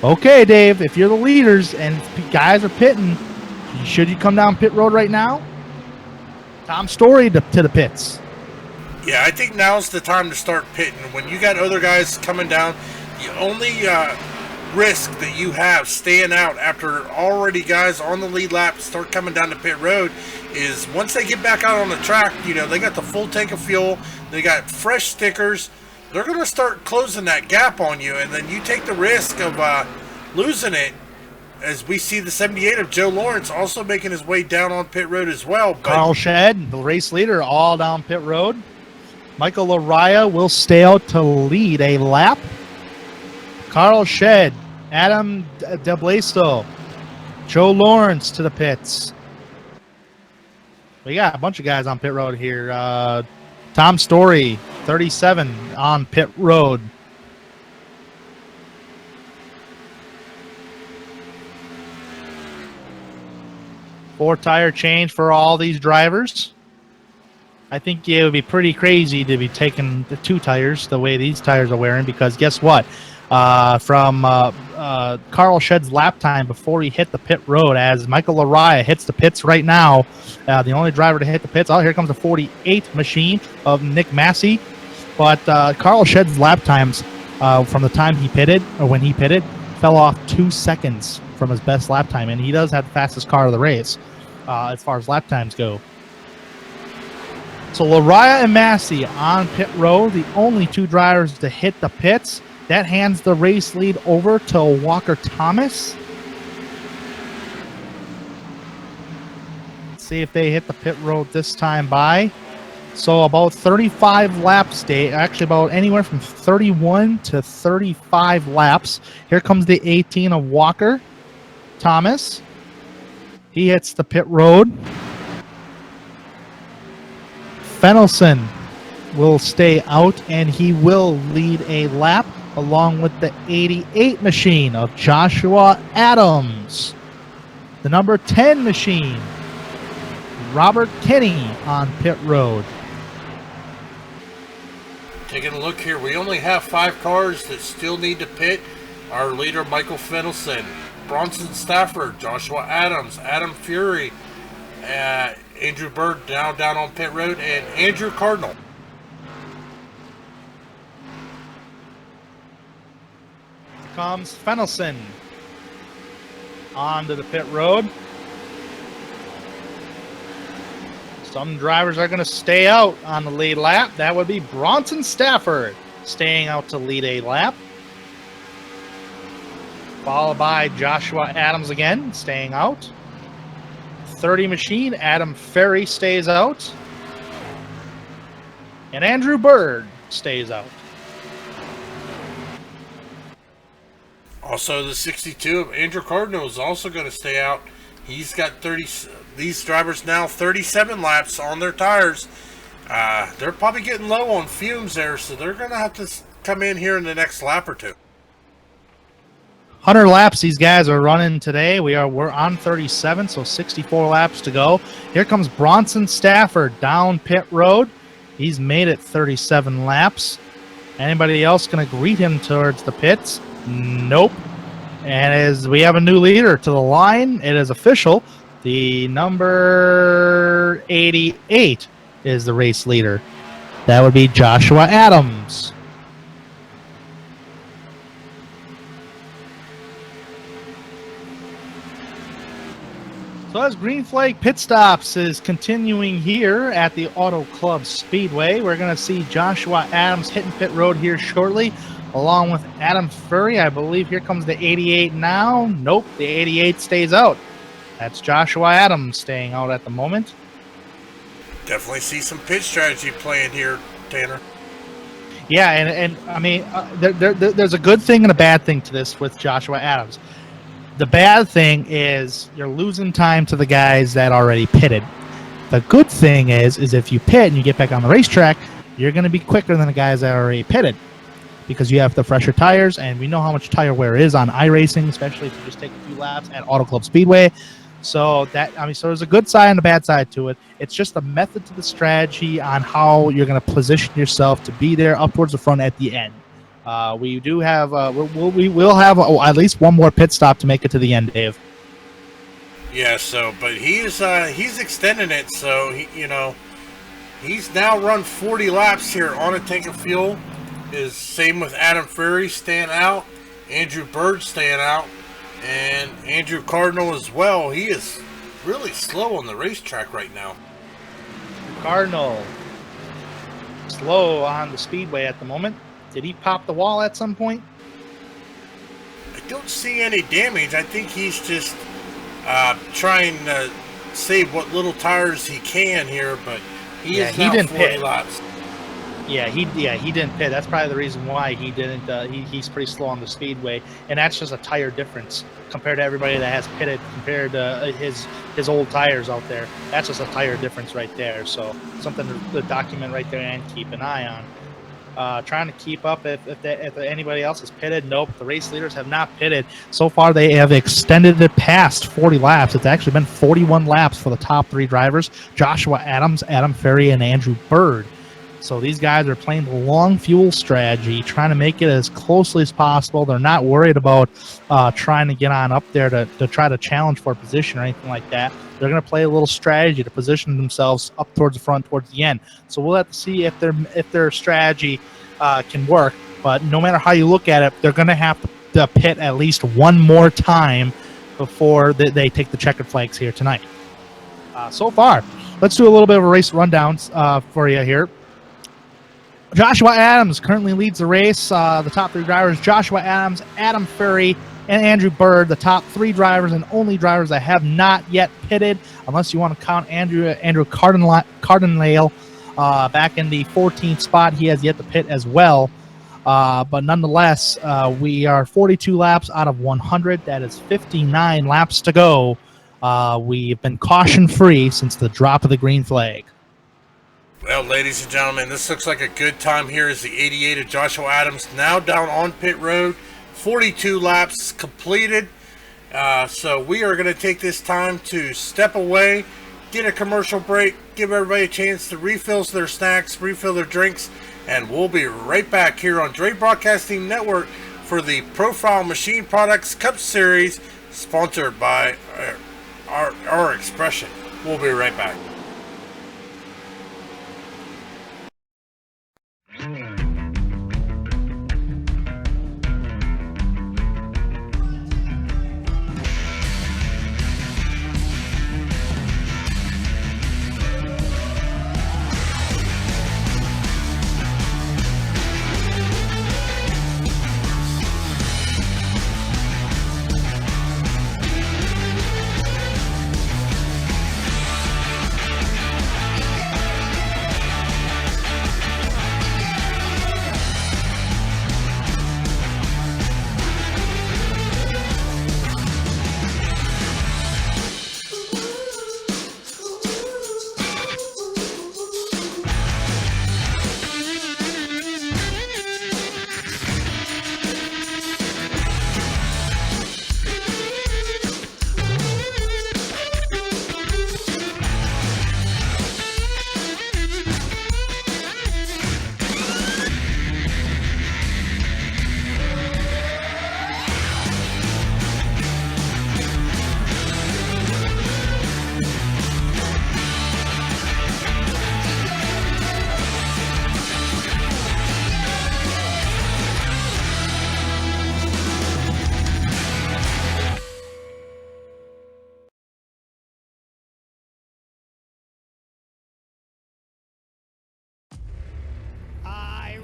Okay, Dave, if you're the leaders and guys are pitting, should you come down pit road right now? Tom Story to the pits. Yeah, I think now's the time to start pitting. When you got other guys coming down, the only risk that you have staying out after already guys on the lead lap start coming down to pit road is once they get back out on the track, you know, they got the full tank of fuel, they got fresh stickers, they're going to start closing that gap on you, and then you take the risk of losing it, as we see the 78 of Joe Lawrence also making his way down on pit road as well. But Carl Shedd, the race leader, all down pit road. Michael Laraya will stay out to lead a lap. Carl Shedd, Adam DeBlasto, Joe Lawrence to the pits. We got a bunch of guys on pit road here. Tom Story, 37 on pit road. Four tire change for all these drivers. I think it would be pretty crazy to be taking the 2 tires the way these tires are wearing, because guess what? From Carl Shedd's lap time before he hit the pit road, as Michael Laraya hits the pits right now, the only driver to hit the pits. Oh, here comes the 48 machine of Nick Massey. But Carl Shedd's lap times from the time he pitted, or when he pitted, fell off 2 seconds from his best lap time, and he does have the fastest car of the race as far as lap times go. So Laraya and Massey on pit road, the only 2 drivers to hit the pits. That hands the race lead over to Walker Thomas. Let's see if they hit the pit road this time by. So about 35 laps, actually about anywhere from 31 to 35 laps. Here comes the 18 of Walker Thomas. He hits the pit road. Fennelson will stay out, and he will lead a lap along with the 88 machine of Joshua Adams. The number 10 machine, Robert Kinney on pit road. taking a look here, we only have 5 cars that still need to pit. Our leader, Michael Fennelson, Bronson Stafford, Joshua Adams, Adam Fury, Andrew Bird now down on pit road, and Andrew Cardinal. Here comes Fennelson onto the pit road. Some drivers are going to stay out on the lead lap. That would be Bronson Stafford staying out to lead a lap. Followed by Joshua Adams again, staying out. 30 machine, Adam Ferry stays out. And Andrew Bird stays out. Also, the 62 of Andrew Cardinal is also going to stay out. He's got 30. These drivers now 37 laps on their tires. They're probably getting low on fumes there, so they're going to have to come in here in the next lap or two. 100 laps these guys are running today. We're on 37, so 64 laps to go. Here comes Bronson Stafford down pit road. He's made it 37 laps. Anybody else going to greet him towards the pits? Nope. And as we have a new leader to the line, it is official. The number 88 is the race leader. That would be Joshua Adams. So as Green Flag Pit Stops is continuing here at the Auto Club Speedway, we're going to see Joshua Adams hitting pit road here shortly, along with Adam Furry. I believe here comes the 88 now. Nope, the 88 stays out. That's Joshua Adams staying out at the moment. Definitely see some pit strategy playing here, Tanner. Yeah, and I mean, there's a good thing and a bad thing to this with Joshua Adams. The bad thing is you're losing time to the guys that already pitted. The good thing is if you pit and you get back on the racetrack, you're going to be quicker than the guys that already pitted because you have the fresher tires, and we know how much tire wear is on iRacing, especially if you just take a few laps at Auto Club Speedway. So so there's a good side and a bad side to it. It's just a method to the strategy on how you're going to position yourself to be there up towards the front at the end. We do have we'll have at least one more pit stop to make it to the end, Dave. Yeah. So, but he's extending it. So he's now run 40 laps here on a tank of fuel. Is same with Adam Ferry staying out, Andrew Bird staying out, and Andrew Cardinal as well. He is really slow on the racetrack right now. Cardinal slow on the speedway at the moment. Did he pop the wall at some point? I don't see any damage. I think he's just trying to save what little tires he can here, but he didn't 40 laps. Yeah, he didn't pit. That's probably the reason why he didn't. He's pretty slow on the speedway, and that's just a tire difference compared to everybody that has pitted compared to his old tires out there. That's just a tire difference right there. So something to document right there and keep an eye on. Trying to keep up if anybody else has pitted. Nope, the race leaders have not pitted. So far, they have extended it past 40 laps. It's actually been 41 laps for the top three drivers: Joshua Adams, Adam Ferry, and Andrew Bird. So these guys are playing the long fuel strategy, trying to make it as closely as possible. They're not worried about trying to get on up there to try to challenge for a position or anything like that. They're going to play a little strategy to position themselves up towards the front, towards the end. So we'll have to see if their strategy can work. But no matter how you look at it, they're going to have to pit at least one more time before they take the checkered flags here tonight. So far, let's do a little bit of a race rundown for you here. Joshua Adams currently leads the race. The top three drivers: Joshua Adams, Adam Ferry, and Andrew Bird. The top three drivers and only drivers that have not yet pitted, unless you want to count Andrew Cardinale back in the 14th spot. He has yet to pit as well. But nonetheless, we are 42 laps out of 100. That is 59 laps to go. We've been caution-free since the drop of the green flag. Well, ladies and gentlemen, this looks like a good time here as the 88 of Joshua Adams now down on pit road. 42 laps completed. So we are going to take this time to step away, get a commercial break, give everybody a chance to refill their snacks, refill their drinks, and we'll be right back here on Dre Broadcasting Network for the Profile Machine Products Cup Series, sponsored by our Expression. We'll be right back.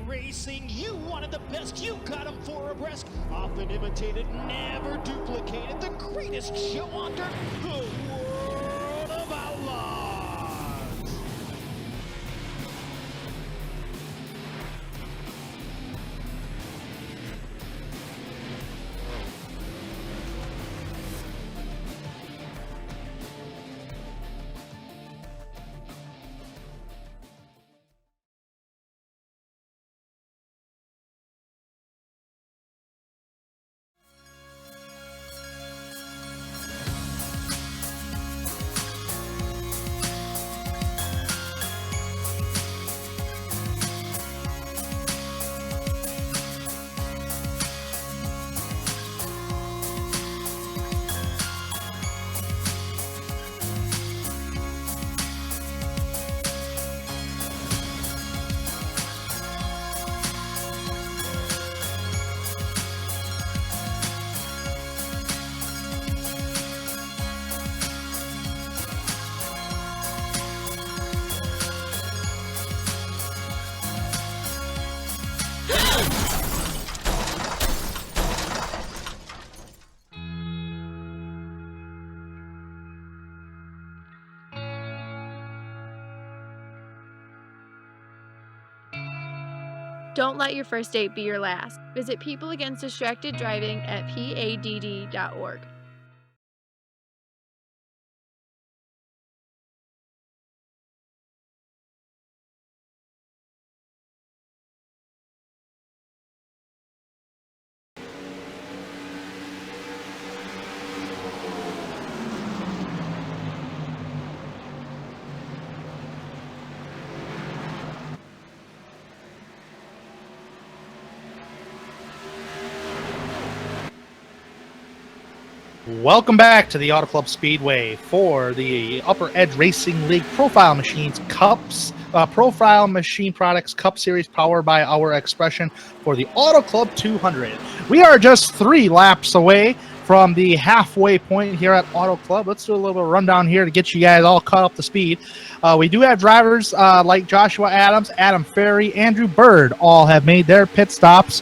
Racing, you wanted the best, you got them four abreast, often imitated, never duplicated, the greatest show on dirt, the World of Outlaws. Don't let your first date be your last. Visit People Against Distracted Driving at PADD.org. Welcome back to the Auto Club Speedway for the Upper Edge Racing League Profile Machines Cups, Profile Machine Products Cup Series powered by Our Expression for the Auto Club 200. We are just 3 laps away from the halfway point here at Auto Club. Let's do a little rundown here to get you guys all caught up to speed. We do have drivers like Joshua Adams, Adam Ferry, Andrew Bird all have made their pit stops.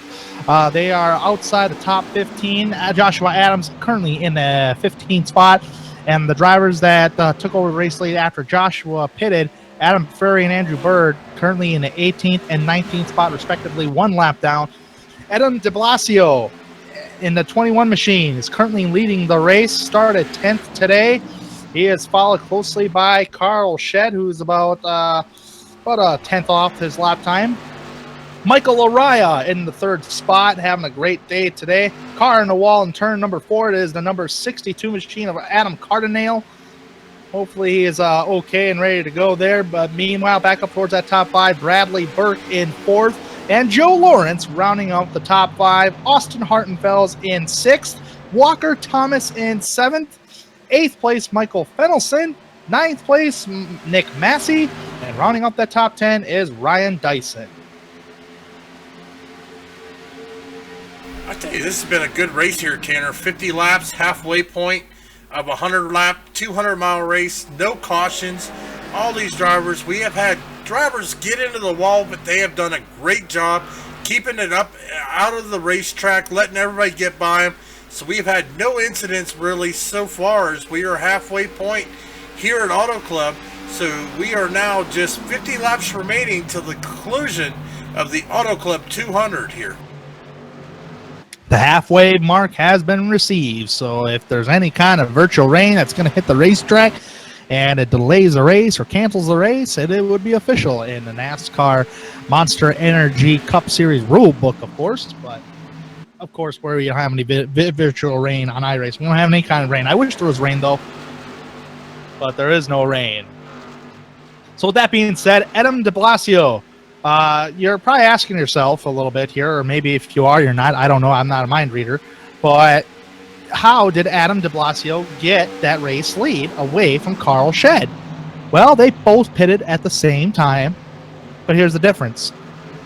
They are outside the top 15. Joshua Adams currently in the 15th spot. And the drivers that took over the race lead after Joshua pitted, Adam Ferry and Andrew Bird, currently in the 18th and 19th spot, respectively, 1 lap down. Adam de Blasio in the 21 machine is currently leading the race, started 10th today. He is followed closely by Carl Shed, who's about a 10th off his lap time. Michael Araya in the 3rd spot, having a great day today. Car in the wall in turn number 4. It is the number 62 machine of Adam Cardinale. Hopefully he is okay and ready to go there. But meanwhile, back up towards that top 5, Bradley Burke in 4th. And Joe Lawrence rounding out the top 5. Austin Hartenfels in 6th. Walker Thomas in 7th. 8th place, Michael Fennelson. 9th place, Nick Massey. And rounding up that top 10 is Ryan Dyson. I tell you, this has been a good race here, Tanner. 50 laps, halfway point of a 100-lap, 200-mile race, no cautions. All these drivers, we have had drivers get into the wall, but they have done a great job keeping it up out of the racetrack, letting everybody get by them. So we've had no incidents really so far as we are halfway point here at Auto Club. So we are now just 50 laps remaining to the conclusion of the Auto Club 200 here. The halfway mark has been received, so if there's any kind of virtual rain that's going to hit the racetrack and it delays the race or cancels the race, it would be official in the NASCAR Monster Energy Cup Series rule book, of course. But, of course, where we don't have any virtual rain on iRace. We don't have any kind of rain. I wish there was rain, though, but there is no rain. So with that being said, Adam de Blasio, you're probably asking yourself a little bit here, or maybe if you are, you're not. I don't know. I'm not a mind reader. But how did Adam de Blasio get that race lead away from Carl Shed? Well, they both pitted at the same time, but here's the difference.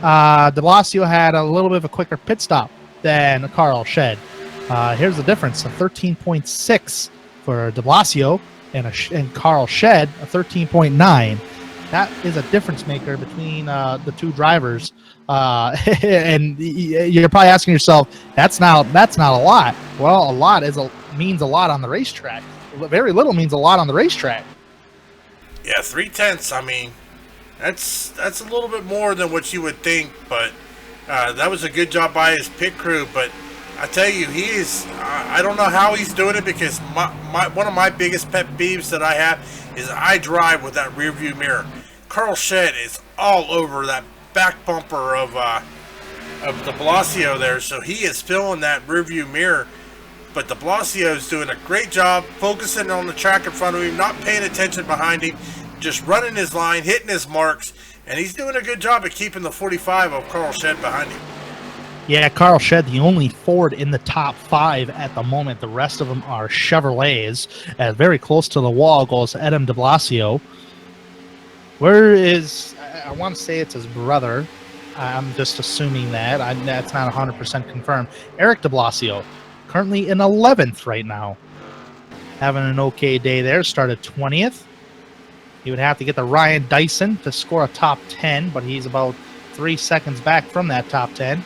De Blasio had a little bit of a quicker pit stop than Carl Shed. Here's the difference, a 13.6 for de Blasio and Carl Shed, a 13.9. That is a difference maker between the two drivers, and you're probably asking yourself, that's not a lot. Well, a lot means a lot on the racetrack. Very little means a lot on the racetrack. Yeah, 3/10. I mean, that's a little bit more than what you would think, but that was a good job by his pit crew. But I tell you, he is. I don't know how he's doing it, because one of my biggest pet peeves that I have is I drive with that rear view mirror. Carl Shed is all over that back bumper of de Blasio there, so he is filling that rear view mirror. But de Blasio is doing a great job focusing on the track in front of him, not paying attention behind him, just running his line, hitting his marks, and he's doing a good job at keeping the 45 of Carl Shed behind him. Yeah, Carl Shed, the only Ford in the top 5 at the moment. The rest of them are Chevrolets. Very close to the wall goes Adam de Blasio. Where is, I want to say it's his brother. I'm just assuming that. That's not 100% confirmed. Eric de Blasio, currently in 11th right now. Having an okay day there. Started 20th. He would have to get the Ryan Dyson to score a top 10, but he's about 3 seconds back from that top 10.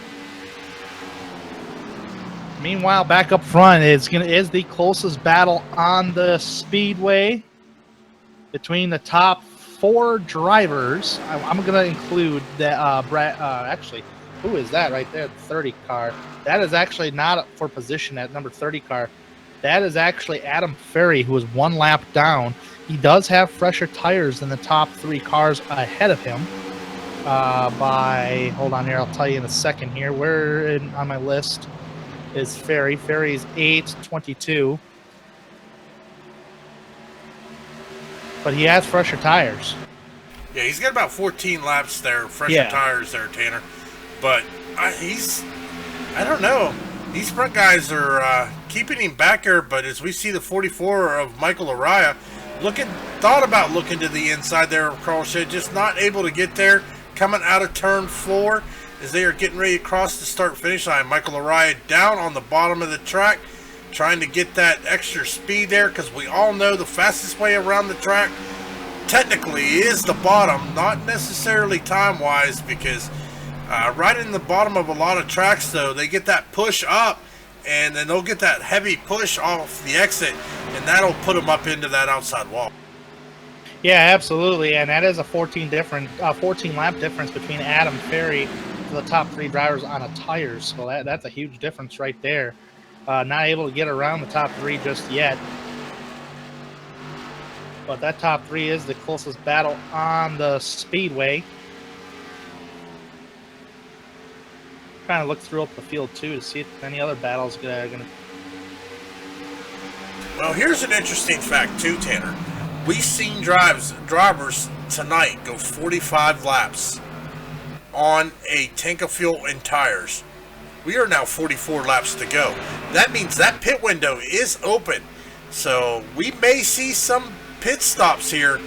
Meanwhile, back up front is the closest battle on the speedway between the top 4 drivers. I'm going to include that. Actually, who is that right there? The 30 car. That is actually not for position at number 30 car. That is actually Adam Ferry, who is 1 lap down. He does have fresher tires than the top 3 cars ahead of him. By, hold on here, I'll tell you in a second here. Where on my list is Ferry? Ferry's 8:22. But he has fresher tires. Yeah, he's got about 14 laps there, fresher tires there, Tanner. But I don't know. These front guys are keeping him back here, but as we see the 44 of Michael Araya thought about looking to the inside there of Carl Shea, just not able to get there, coming out of turn 4 as they are getting ready to cross the start-finish line. Michael Araya down on the bottom of the track, trying to get that extra speed there, because we all know the fastest way around the track technically is the bottom, not necessarily time-wise, because right in the bottom of a lot of tracks, though, they get that push up, and then they'll get that heavy push off the exit, and that'll put them up into that outside wall. Yeah, absolutely, and that is a 14 lap difference between Adam Ferry to the top 3 drivers on a tires. So that's a huge difference right there. Not able to get around the top 3 just yet. But that top 3 is the closest battle on the speedway. Trying to look through up the field too to see if any other battles are going to. Well, here's an interesting fact too, Tanner. We've seen drivers tonight go 45 laps on a tank of fuel and tires. We are now 44 laps to go. That means that pit window is open. So we may see some pit stops here.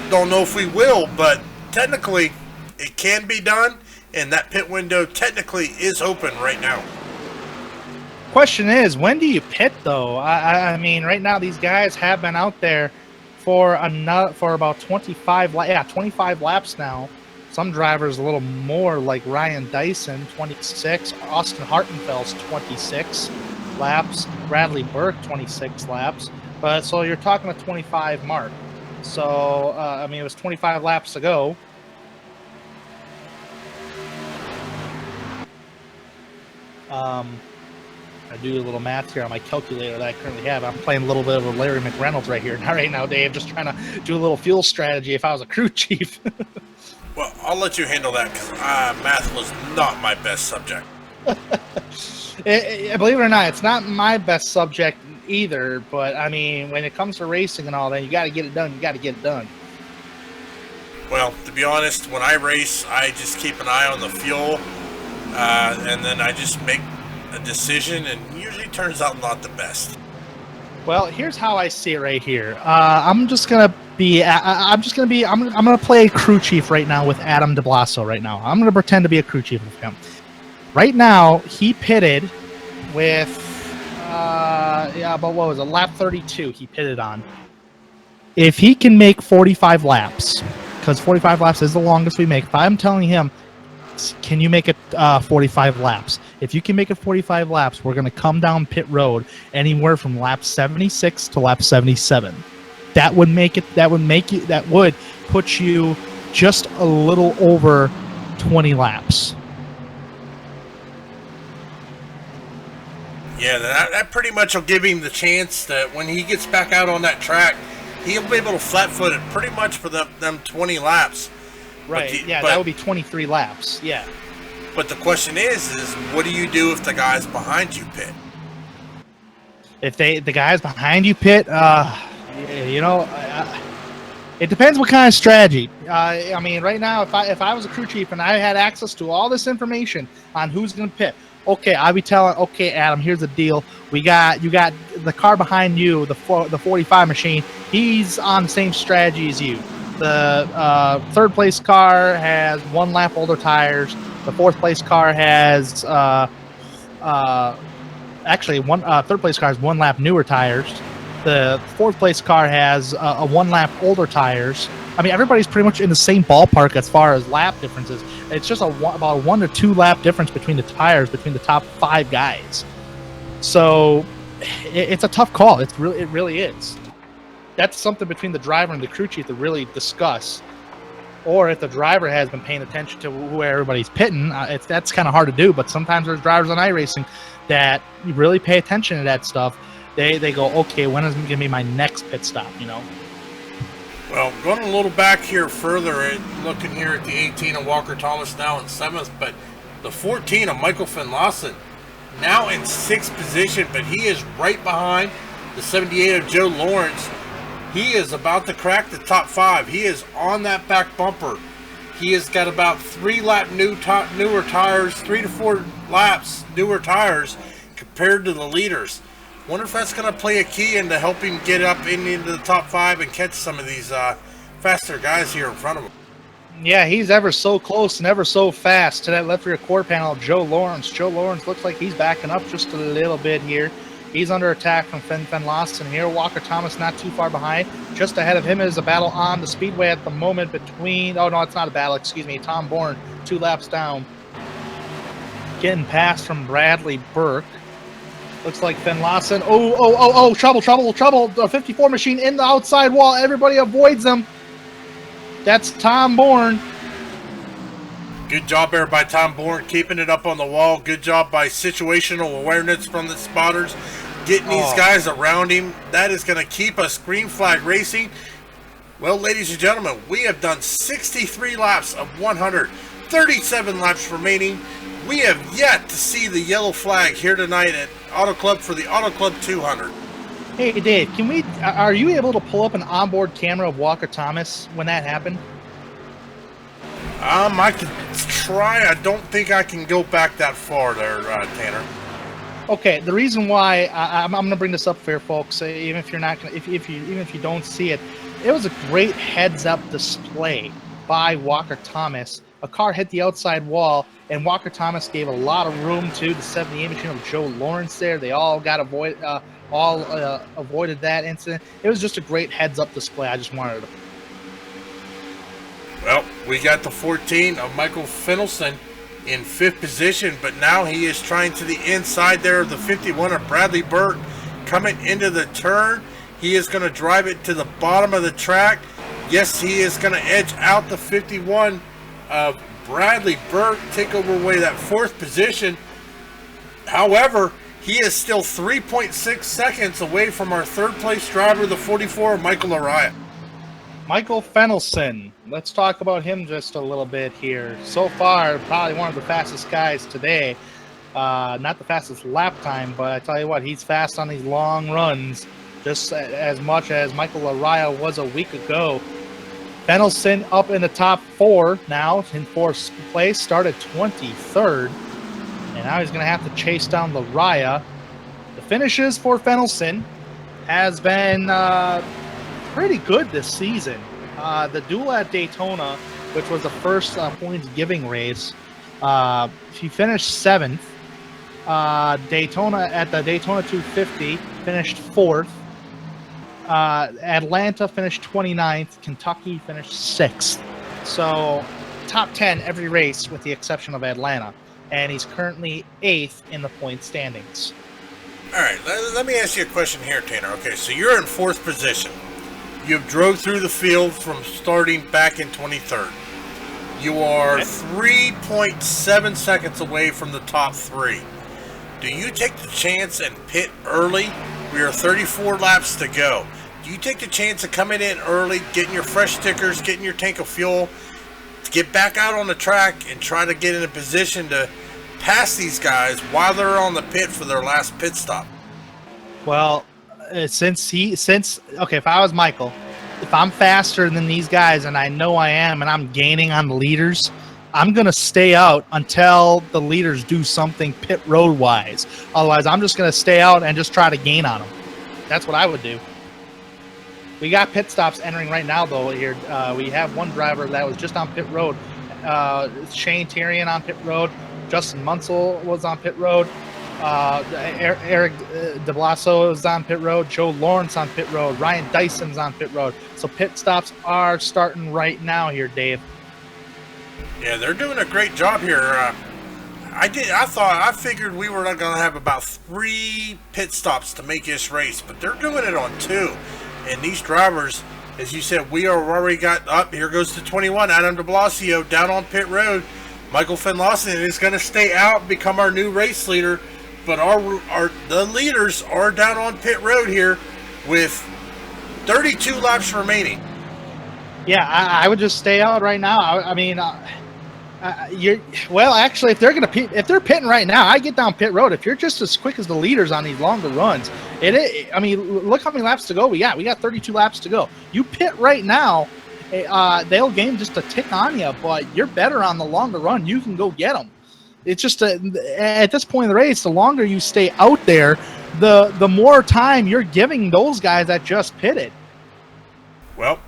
Don't know if we will, but technically it can be done, and that pit window technically is open right now. Question is, when do you pit though? I mean, right now these guys have been out there for about 25 laps now. Some drivers a little more, like Ryan Dyson, 26. Austin Hartenfeld's 26 laps. Bradley Burke, 26 laps. But so you're talking a 25 mark. So I mean, it was 25 laps ago. I do a little math here on my calculator that I currently have. I'm playing a little bit of a Larry McReynolds right now, Dave. Just trying to do a little fuel strategy if I was a crew chief. Well, I'll let you handle that because math was not my best subject. Believe it or not, it's not my best subject either. But I mean, when it comes to racing and all that, you got to get it done. You got to get it done. Well, to be honest, when I race, I just keep an eye on the fuel, and then I just make a decision, and usually turns out not the best. Well, here's how I see it right here. I'm gonna play crew chief right now with Adam DeBlasso right now. I'm gonna pretend to be a crew chief with him. Right now, he pitted with but what was it? Lap 32 he pitted on. If he can make 45 laps, because 45 laps is the longest we make, if I'm telling him, can you make it 45 laps? If you can make it 45 laps, we're going to come down pit road anywhere from lap 76 to lap 77. That would put you just a little over 20 laps. Yeah, that pretty much will give him the chance that when he gets back out on that track, he'll be able to flat-foot it pretty much for them 20 laps. Right, that would be 23 laps, yeah. But the question is what do you do if the guys behind you pit? If the guys behind you pit, it depends what kind of strategy. I mean, right now, if I was a crew chief and I had access to all this information on who's going to pit, okay, I'd be telling, okay, Adam, here's the deal. You got the car behind you, the 45 machine. He's on the same strategy as you. The third place car has 1 lap older tires. The fourth place car has third place car has 1 lap newer tires. The fourth place car has a 1 lap older tires. I mean, everybody's pretty much in the same ballpark as far as lap differences. It's just about a 1 to 2 lap difference between the tires between the top 5 guys. So it's a tough call. It really is. That's something between the driver and the crew chief to really discuss. or if the driver has been paying attention to where everybody's pitting. That's kind of hard to do, but sometimes there's drivers on iRacing that really pay attention to that stuff. They go, okay, when is going to be my next pit stop, you know? Well, going a little back here further, looking here at the 18 of Walker Thomas now in 7th, but the 14 of Michael Finlayson now in 6th position, but he is right behind the 78 of Joe Lawrence. He is about to crack the top 5. He is on that back bumper. He has got about 3 lap newer tires, 3 to 4 laps newer tires compared to the leaders. Wonder if that's going to play a key into helping get up into the top 5 and catch some of these faster guys here in front of him. Yeah, he's ever so close and ever so fast to that left rear quarter panel of Joe Lawrence. Joe Lawrence looks like he's backing up just a little bit here. He's under attack from Finlayson here. Walker Thomas not too far behind. Just ahead of him is a battle on the speedway at the moment between... Oh, no, it's not a battle. Excuse me. Tom Bourne, 2 laps down. Getting past from Bradley Burke. Looks like Finlayson. Oh, trouble. The 54 machine in the outside wall. Everybody avoids them. That's Tom Bourne. Good job there by Tom Bourne, keeping it up on the wall. Good job by situational awareness from the spotters, getting these guys around him. That is going to keep us green flag racing. Well, ladies and gentlemen, we have done 63 laps of 100, 37 laps remaining. We have yet to see the yellow flag here tonight at Auto Club for the Auto Club 200. Hey, Dave, are you able to pull up an onboard camera of Walker Thomas when that happened? I can try. I don't think I can go back that far there, Tanner. Okay, the reason why I'm going to bring this up for you folks, even if you're not gonna, even if you don't see it, it was a great heads-up display by Walker Thomas. A car hit the outside wall, and Walker Thomas gave a lot of room to the 78 machine of Joe Lawrence there. They all got avoided that incident. It was just a great heads-up display. I just wanted to. Well, we got the 14 of Michael Finlayson in 5th position, but now he is trying to the inside there of the 51 of Bradley Burke coming into the turn. He is going to drive it to the bottom of the track. Yes, he is going to edge out the 51 of Bradley Burke, take over away that 4th position. However, he is still 3.6 seconds away from our 3rd place driver, the 44 of Michael Araya. Michael Finlayson. Let's talk about him just a little bit here. So far, probably one of the fastest guys today. Not the fastest lap time, but I tell you what, he's fast on these long runs, just as much as Michael Araya was a week ago. Finlayson up in the top 4 now, in 4th place, started 23rd, and now he's going to have to chase down Araya. The finishes for Finlayson has been pretty good this season. The duel at Daytona, which was the first points giving race, he finished 7th. Daytona at the Daytona 250 finished 4th. Atlanta finished 29th. Kentucky finished 6th. So top 10 every race with the exception of Atlanta, and he's currently 8th in the point standings. All right, let me ask you a question here, Tanner. Okay, so you're in 4th position. You've drove through the field from starting back in 23rd. You are 3.7 seconds away from the top 3. Do you take the chance and pit early? We are 34 laps to go. Do you take the chance of coming in early, getting your fresh stickers, getting your tank of fuel, to get back out on the track and try to get in a position to pass these guys while they're on the pit for their last pit stop? Well, if I was Michael, if I'm faster than these guys, and I know I am, and I'm gaining on the leaders, I'm going to stay out until the leaders do something pit road wise. Otherwise, I'm just going to stay out and just try to gain on them. That's what I would do. We got pit stops entering right now, though. Here, we have one driver that was just on pit road. Shane Tyrion on pit road. Justin Munsell was on pit road. Eric DeBlaso is on pit road. Joe Lawrence on pit road. Ryan Dyson's on pit road. So pit stops are starting right now here, Dave. Yeah, they're doing a great job here. I figured we were going to have about 3 pit stops to make this race, but they're doing it on 2. And these drivers As you said, we are already got up. Here goes the 21, Adam de Blasio down on pit road. Michael Finlayson is going to stay out and become our new race leader. But the leaders are down on pit road here with 32 laps remaining. Yeah, I would just stay out right now. I mean, actually, if they're pitting right now, I get down pit road. If you're just as quick as the leaders on these longer runs, I mean, look how many laps to go we got. We got 32 laps to go. You pit right now, they'll gain just a tick on you, but you're better on the longer run. You can go get them. It's just at this point in the race, the longer you stay out there, the more time you're giving those guys that just pitted. Well,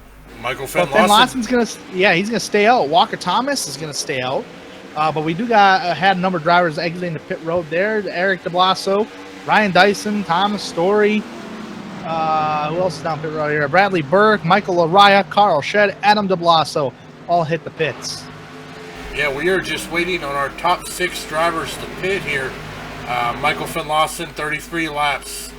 Michael Finlayson. Finlayson's he's gonna stay out. Walker Thomas is gonna stay out. But we do had a number of drivers exiting the pit road there. Eric de Blaso, Ryan Dyson, Thomas Story. Who else is down pit road here? Bradley Burke, Michael Araya, Carl Shed, Adam de Blaso all hit the pits. Yeah, we are just waiting on our top 6 drivers to pit here. Michael Finlayson, 33 laps.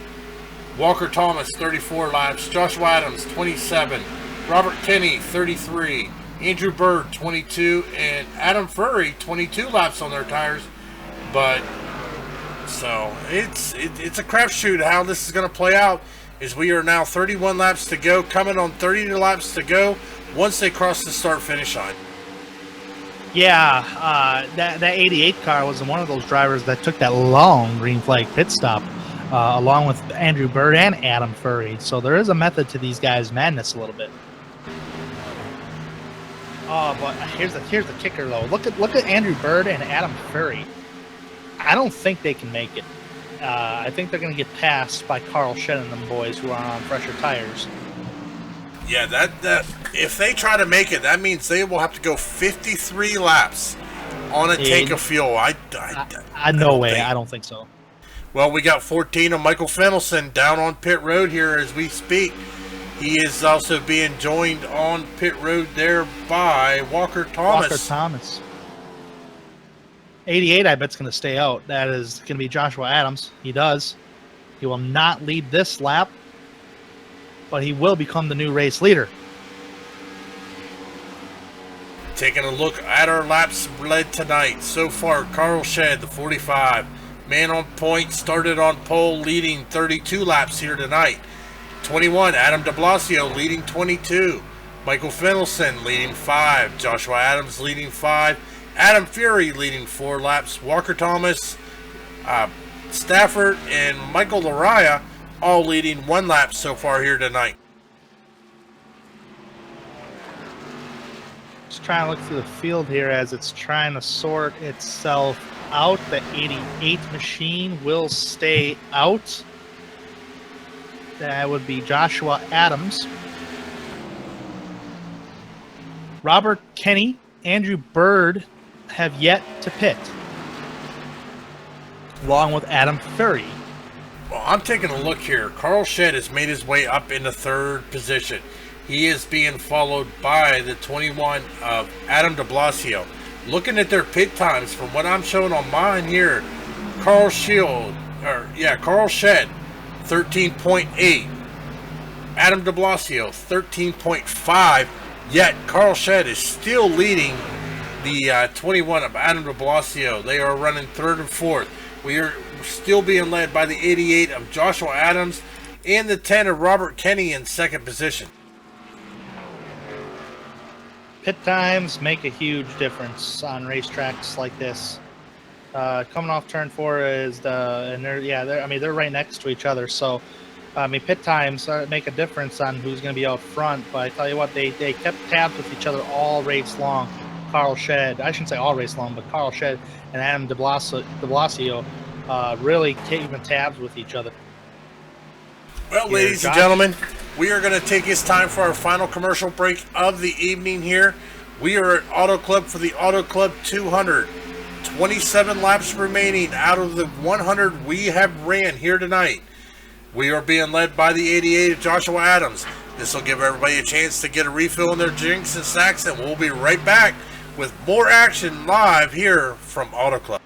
Walker Thomas, 34 laps. Joshua Adams, 27. Robert Kenny, 33. Andrew Bird, 22. And Adam Furry, 22 laps on their tires. But, so, it's a crapshoot how this is going to play out. As we are now 31 laps to go, coming on 30 laps to go once they cross the start-finish line. Yeah, that 88 car was one of those drivers that took that long green flag pit stop, along with Andrew Bird and Adam Furry. So there is a method to these guys' madness a little bit. Oh, but here's the kicker though. Look at Andrew Bird and Adam Furry. I don't think they can make it. I think they're going to get passed by Carl Shed and them boys who are on fresher tires. Yeah, that if they try to make it, that means they will have to go 53 laps on a tank of fuel. I don't think so. Well, we got 14 of Michael Finlayson down on pit road here as we speak. He is also being joined on pit road there by Walker Thomas. 88, I bet's going to stay out. That is going to be Joshua Adams. He does. He will not lead this lap, but he will become the new race leader. Taking a look at our laps led tonight. So far, Carl Shed, the 45, man on point, started on pole, leading 32 laps here tonight. 21, Adam de Blasio leading 22. Michael Finlayson leading 5. Joshua Adams leading 5. Adam Fury leading 4 laps. Walker Thomas, Stafford, and Michael Araya all leading 1 lap so far here tonight. Just trying to look through the field here as it's trying to sort itself out. The 88 machine will stay out. That would be Joshua Adams. Robert Kenny, Andrew Bird have yet to pit, along with Adam Furry. Well, I'm taking a look here. Carl Shed has made his way up into 3rd position. He is being followed by the 21 of Adam de Blasio. Looking at their pit times, from what I'm showing on mine here, Carl Shed, 13.8. Adam de Blasio, 13.5. Yet Carl Shed is still leading the 21 of Adam de Blasio. They are running 3rd and 4th. We are still being led by the 88 of Joshua Adams and the 10 of Robert Kenny in 2nd position. Pit times make a huge difference on racetracks like this. Coming off turn 4 is they're right next to each other. So, pit times make a difference on who's going to be out front. But I tell you what, they kept tabs with each other all race long. Carl Shed, I shouldn't say all race long, but Carl Shed and Adam de Blasio really keeping tabs with each other. Well, ladies and gentlemen, we are going to take this time for our final commercial break of the evening here. We are at Auto Club for the Auto Club 200. 27 laps remaining out of the 100 we have ran here tonight. We are being led by the 88 of Joshua Adams. This will give everybody a chance to get a refill in their drinks and snacks, and we'll be right back with more action live here from Auto Club.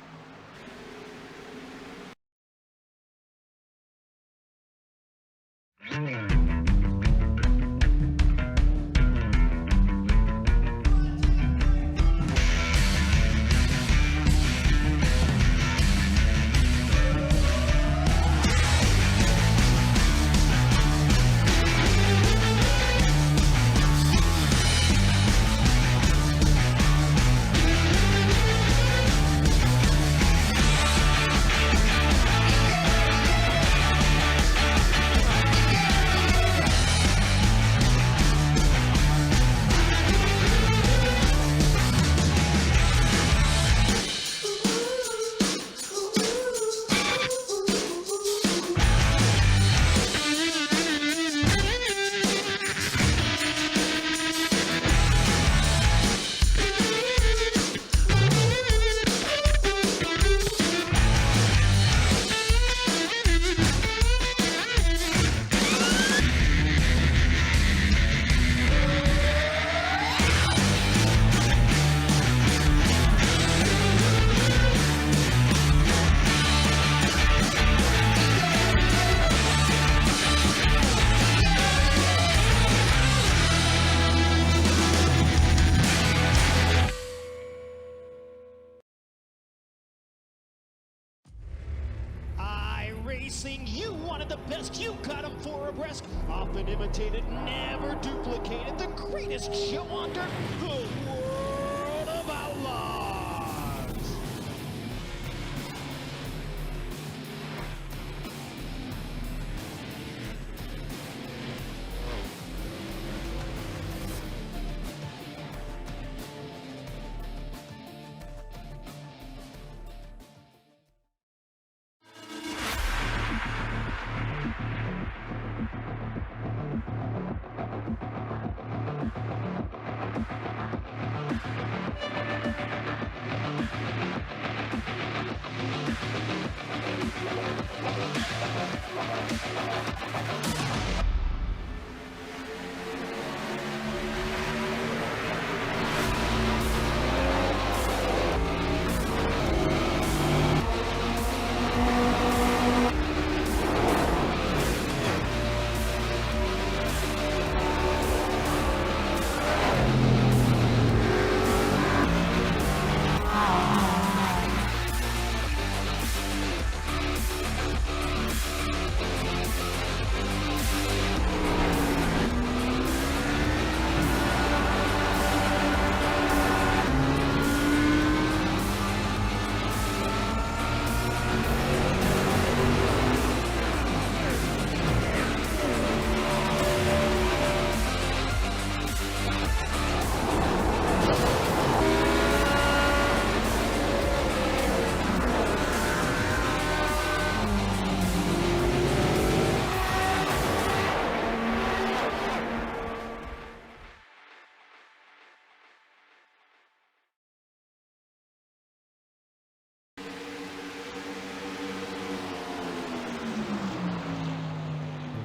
Racing, you wanted the best, you got them four abreast. Often imitated, never duplicated. The greatest show on dirt, the World of Outlaws.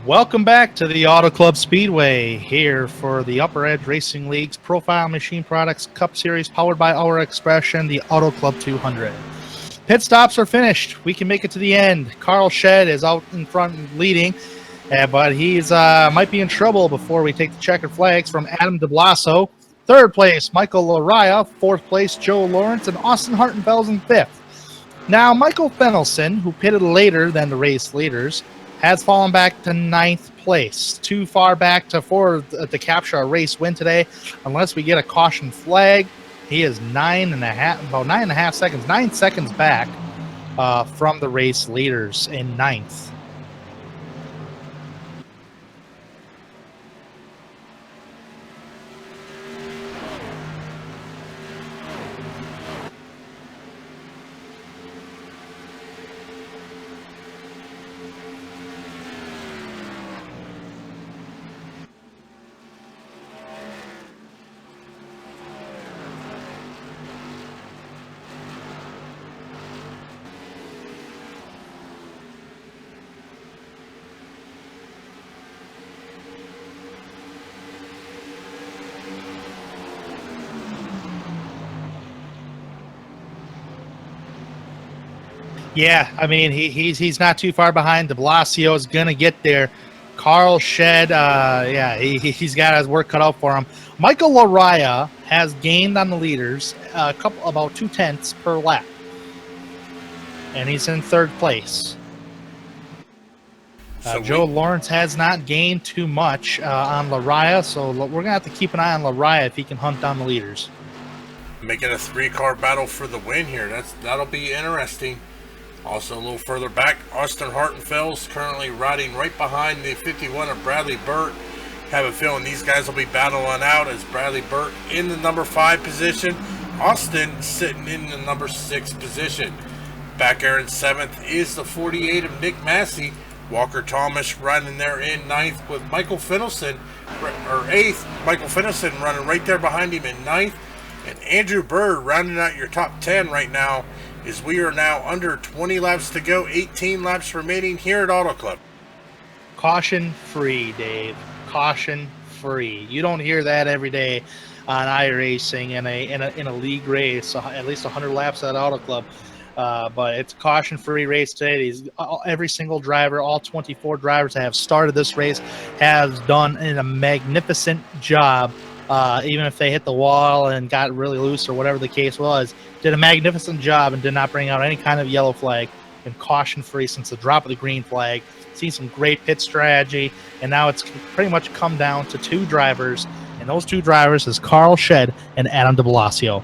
Welcome back to the Auto Club Speedway, here for the Upper Edge Racing League's Profile Machine Products Cup Series, powered by Our Expression, the Auto Club 200. Pit stops are finished. We can make it to the end. Carl Shed is out in front leading, but he's might be in trouble before we take the checkered flags from Adam DeBlasso. Third place, Michael Laraya. Fourth place, Joe Lawrence. And Austin Hartenfels in fifth. Now, Michael Fennelson, who pitted later than the race leaders, has fallen back to ninth place. Too far back to capture a race win today. Unless we get a caution flag, he is about 9 seconds back from the race leaders in ninth. Yeah, I mean, he's not too far behind. De Blasio is going to get there. Carl Shed, he's got his work cut out for him. Michael Laraya has gained on the leaders about 0.2 per lap, and he's in third place. Joe Lawrence has not gained too much on Laraya, so we're going to have to keep an eye on Laraya if he can hunt down the leaders. Making a three-car battle for the win here. That'll be interesting. Also, a little further back, Austin Hartenfels currently riding right behind the 51 of Bradley Burt. Have a feeling these guys will be battling out, as Bradley Burt in the number 5 position. Austin sitting in the number 6 position. Back there in 7th is the 48 of Nick Massey. Walker Thomas running there in 9th with Michael Fennelson, or 8th. Michael Fennelson running right there behind him in 9th. And Andrew Bird rounding out your top 10 right now, as we are now under 20 laps to go, 18 laps remaining here at Auto Club. Caution free, Dave. Caution free. You don't hear that every day on iRacing in a league race, at least 100 laps at Auto Club. But it's a caution free race today. Every single driver, all 24 drivers that have started this race, has done a magnificent job. Even if they hit the wall and got really loose or whatever the case was, did a magnificent job and did not bring out any kind of yellow flag. been caution free since the drop of the green flag. Seen some great pit strategy, and now it's pretty much come down to two drivers, and those two drivers is Carl Shed and Adam de Blasio.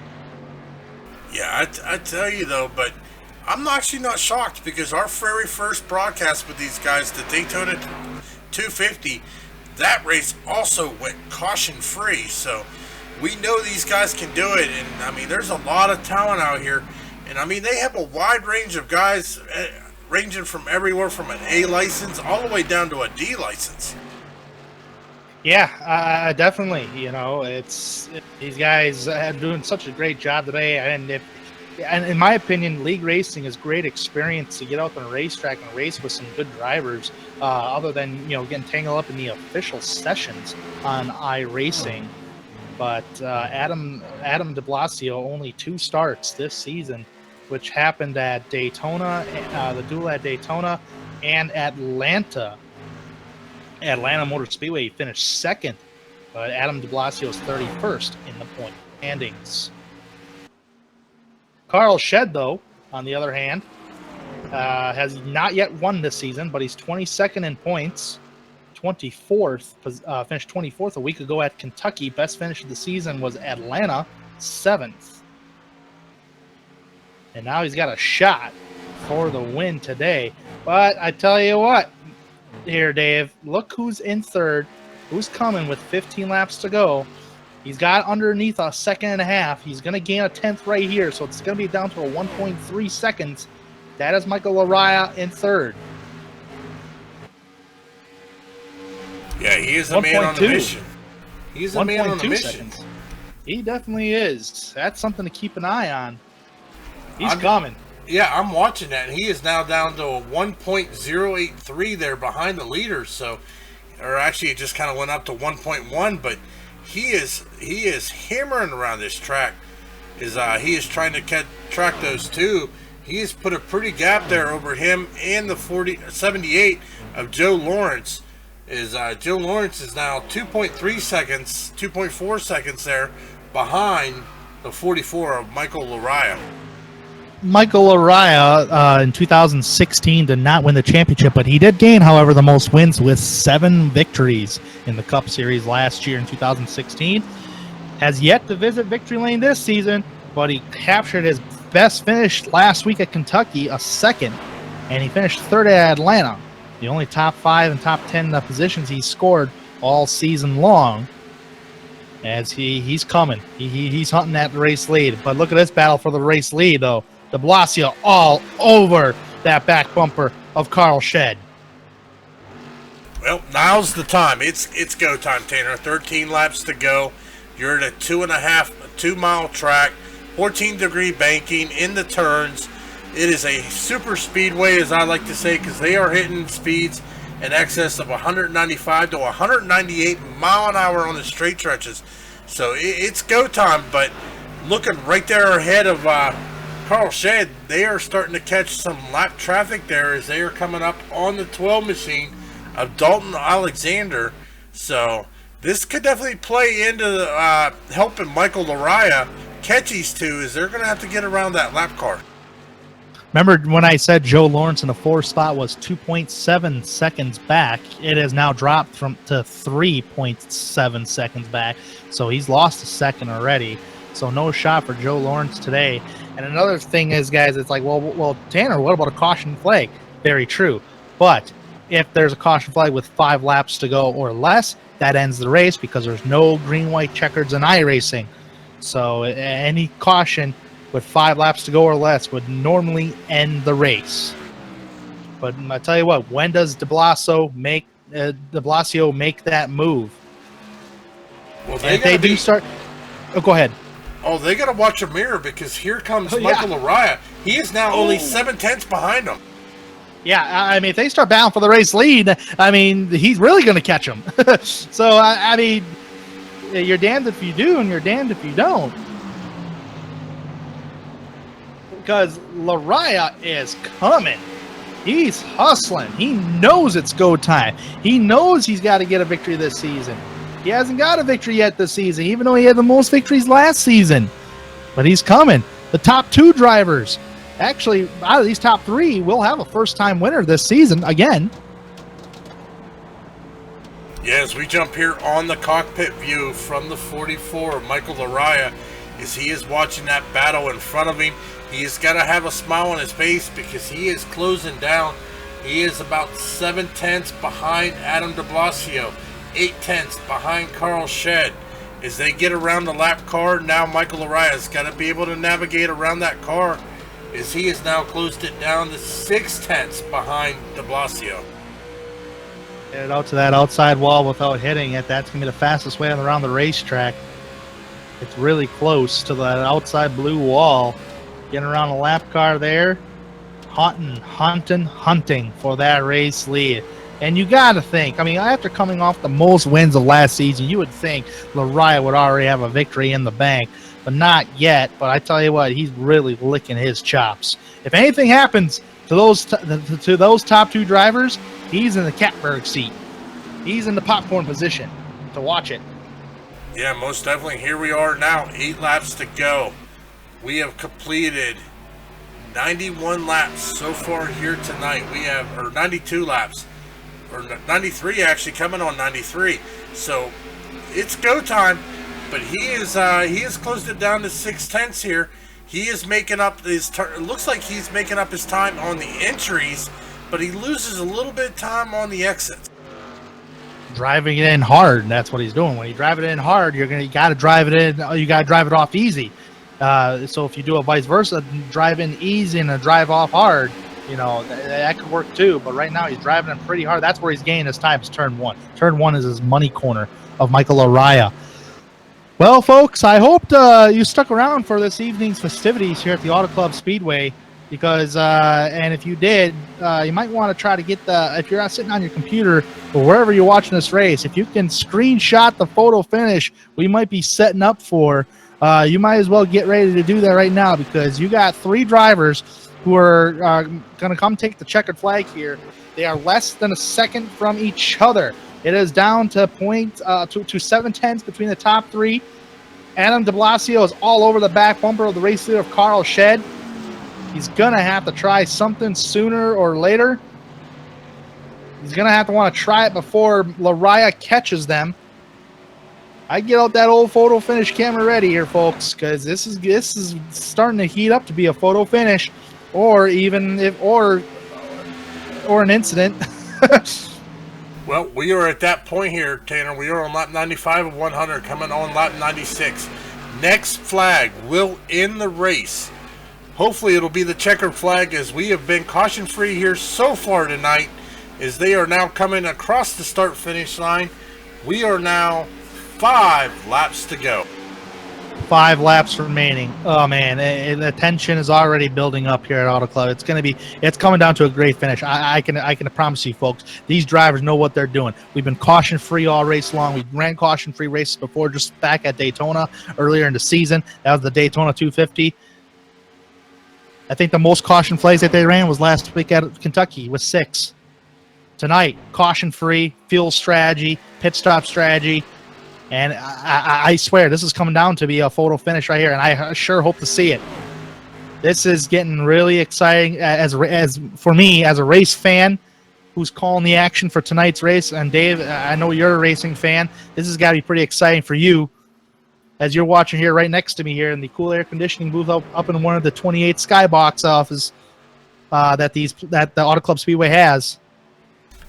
Yeah, I tell you though, but I'm actually not shocked because our very first broadcast with these guys, the Daytona 250, that race also went caution free. So we know these guys can do it, and I mean, there's a lot of talent out here, and I mean, they have a wide range of guys, ranging from everywhere from an A license all the way down to a D license. Yeah, definitely. You know, these guys are doing such a great job today, and in my opinion, league racing is great experience to get out on a racetrack and race with some good drivers. Other than getting tangled up in the official sessions on iRacing, but Adam de Blasio only 2 starts this season, which happened at Daytona, the duel at Daytona, and Atlanta Motor Speedway. He finished second, but Adam de Blasio is 31st in the point standings. Carl Shed, though, on the other hand, has not yet won this season, but he's 22nd in points, 24th, finished 24th a week ago at Kentucky. Best finish of the season was Atlanta, 7th. And now he's got a shot for the win today. But I tell you what, here, Dave, look who's in third, who's coming with 15 laps to go. He's got underneath a second and a half. He's going to gain a 10th right here, so it's going to be down to a 1.3 seconds. That is Michael Laraya in third. Yeah, he is a man on a mission. He's a man on a mission. Seconds. He definitely is. That's something to keep an eye on. He's coming. Yeah, I'm watching that. He is now down to a 1.083 there behind the leaders. So, or actually, it just kind of went up to 1.1. But he is hammering around this track. He is trying to track those two. He has put a pretty gap there over him and the 78 of Joe Lawrence. Joe Lawrence is now 2.3 seconds, 2.4 seconds there behind the 44 of Michael Laraya. Michael Laraya in 2016 did not win the championship, but he did gain, however, the most wins with 7 victories in the Cup Series last year in 2016. Has yet to visit victory lane this season, but he captured his best finish last week at Kentucky, a second, and he finished third at Atlanta. The only top 5 and top 10 positions he scored all season long. As he's coming, he's hunting that race lead. But look at this battle for the race lead, though. De Blasio all over that back bumper of Carl Shed. Well, now's the time. It's go time, Tanner. 13 laps to go. You're at a 2.5-mile track, 14-degree banking in the turns. It is a super speedway, as I like to say, because they are hitting speeds in excess of 195 to 198 mile an hour on the straight stretches. So it's go time, but looking right there ahead of Carl Shed, they are starting to catch some lap traffic there as they are coming up on the 12 machine of Dalton Alexander. So this could definitely play into helping Michael Laraya catch these two, as they're going to have to get around that lap car. Remember when I said Joe Lawrence in the 4th spot was 2.7 seconds back? It has now dropped to 3.7 seconds back, so he's lost a second already. So no shot for Joe Lawrence today. And another thing is, guys, it's like, well, Tanner, what about a caution flag? Very true. But if there's a caution flag with 5 laps to go or less, that ends the race because there's no green, white checkers in iRacing. So any caution with 5 laps to go or less would normally end the race. But I tell you what, when does de Blasio make that move? Well, if they do start. Oh, go ahead. Oh, they got to watch a mirror, because here comes Michael Laraya. He is now only 7/10 behind him. Yeah, I mean, if they start battling for the race lead, I mean, he's really going to catch him. So, I mean, you're damned if you do and you're damned if you don't. Because Laraya is coming. He's hustling. He knows it's go time. He knows he's got to get a victory this season. He hasn't got a victory yet this season, even though he had the most victories last season. But he's coming. The top 2 drivers, actually, out of these top three, we'll have a first-time winner this season again. Yeah, as we jump here on the cockpit view from the 44, Michael Laraya, as he is watching that battle in front of him, he has got to have a smile on his face because he is closing down. He is about 7/10 behind Adam de Blasio, 8/10 behind Carl Shed. As they get around the lap car, now Michael Laraya has got to be able to navigate around that car, as he has now closed it down to 6/10 behind de Blasio. Get it out to that outside wall without hitting it. That's going to be the fastest way around the racetrack. It's really close to that outside blue wall. Getting around the lap car there. Hunting for that race lead. And you got to think, I mean, after coming off the most wins of last season, you would think Laraya would already have a victory in the bank. But not yet. But I tell you what, he's really licking his chops. If anything happens to those top two drivers, he's in the catbird seat. He's in the popcorn position to watch it. Yeah, most definitely. Here we are now, 8 laps to go. We have completed 91 laps so far here tonight. We have, or 92 laps, or 93 actually, coming on 93. So it's go time. But he has closed it down to 6/10 here. He is making up his it looks like he's making up his time on the entries, but he loses a little bit of time on the exits. Driving it in hard, and that's what he's doing. When you drive it in hard, you got to drive it in. You got to drive it off easy. So if you do a vice versa, drive in easy and drive off hard, that could work too. But right now he's driving it pretty hard. That's where he's gaining his time. Is turn one. Turn one is his money corner of Michael Laraya. Well, folks, I hope you stuck around for this evening's festivities here at the Auto Club Speedway. Because, and if you did, you might want to try to get if you're not sitting on your computer or wherever you're watching this race, if you can screenshot the photo finish we might be setting up for, you might as well get ready to do that right now, because you got 3 drivers who are going to come take the checkered flag here. They are less than a second from each other. It is down to 7/10 between the top 3. Adam de Blasio is all over the back bumper of the race leader of Carl Shed. He's going to have to try something sooner or later. He's going to have to want to try it before Laraya catches them. I get out that old photo finish camera ready here, folks, because this is starting to heat up to be a photo finish, or even or an incident. Well, we are at that point here, Tanner. We are on lap 95 of 100, coming on lap 96. Next flag will end the race. Hopefully it'll be the checkered flag, as we have been caution free here so far tonight, as they are now coming across the start finish line. We are now 5 laps to go. 5 laps remaining. Oh man, the tension is already building up here at Auto Club. It's coming down to a great finish. I can promise you, folks. These drivers know what they're doing. We've been caution free all race long. We ran caution free races before, just back at Daytona earlier in the season. That was the Daytona 250. I think the most caution flags that they ran was last week at Kentucky with 6. Tonight, caution-free, fuel strategy, pit stop strategy, and I swear this is coming down to be a photo finish right here, and I sure hope to see it. This is getting really exciting as for me as a race fan who's calling the action for tonight's race. And Dave, I know you're a racing fan. This has got to be pretty exciting for you, as you're watching here right next to me here in the cool air conditioning booth up in one of the 28 skybox offices that the Auto Club Speedway has.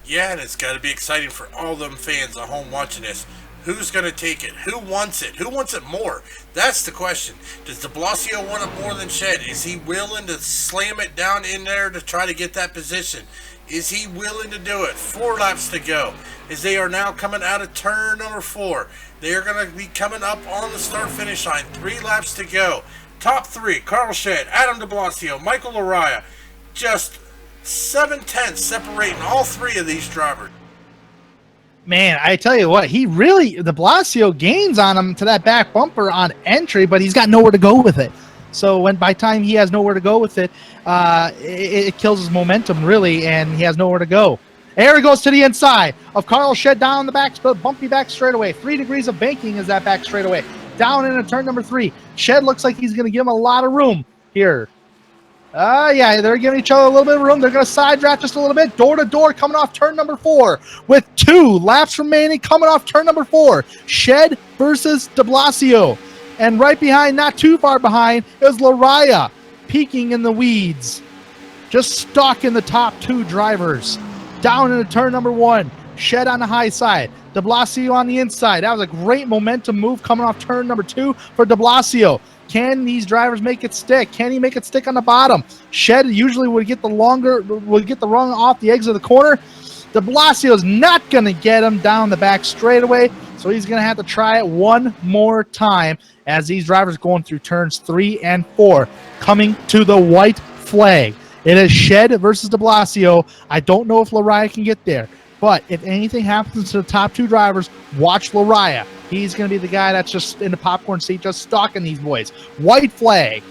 Yeah, and it's got to be exciting for all them fans at home watching this. Who's going to take it? Who wants it? Who wants it more? That's the question. Does de Blasio want it more than Shed? Is he willing to slam it down in there to try to get that position? Is he willing to do it? 4 laps to go, as they are now coming out of turn number 4. They are going to be coming up on the start-finish line. 3 laps to go. Top 3, Carl Shed, Adam de Blasio, Michael Laraya. Just 7/10 separating all 3 of these drivers. Man, I tell you what, de Blasio gains on him to that back bumper on entry, but he's got nowhere to go with it. So by time he has nowhere to go with it, it kills his momentum, really, and he has nowhere to go. There he goes to the inside of Carl Shed down the back, bumpy back straightaway. 3 degrees of banking is that back straightaway. Down into turn number 3. Shed looks like he's going to give him a lot of room here. Yeah, they're giving each other a little bit of room. They're going to side draft just a little bit. Door to door coming off turn number 4 with 2 laps remaining coming off turn number 4. Shed versus de Blasio. And right behind, not too far behind, is Lariah peeking in the weeds. Just stuck in the top 2 drivers. Down into turn number 1. Shed on the high side. De Blasio on the inside. That was a great momentum move coming off turn number 2 for de Blasio. Can these drivers make it stick? Can he make it stick on the bottom? Shed usually would get the rung off the exit of the corner. De Blasio is not going to get him down the back straightaway, so he's going to have to try it one more time as these drivers going through turns 3 and 4, coming to the white flag. It is Shed versus de Blasio. I don't know if Lariah can get there, but if anything happens to the top 2 drivers, watch Lariah. He's going to be the guy that's just in the popcorn seat, just stalking these boys. White flag.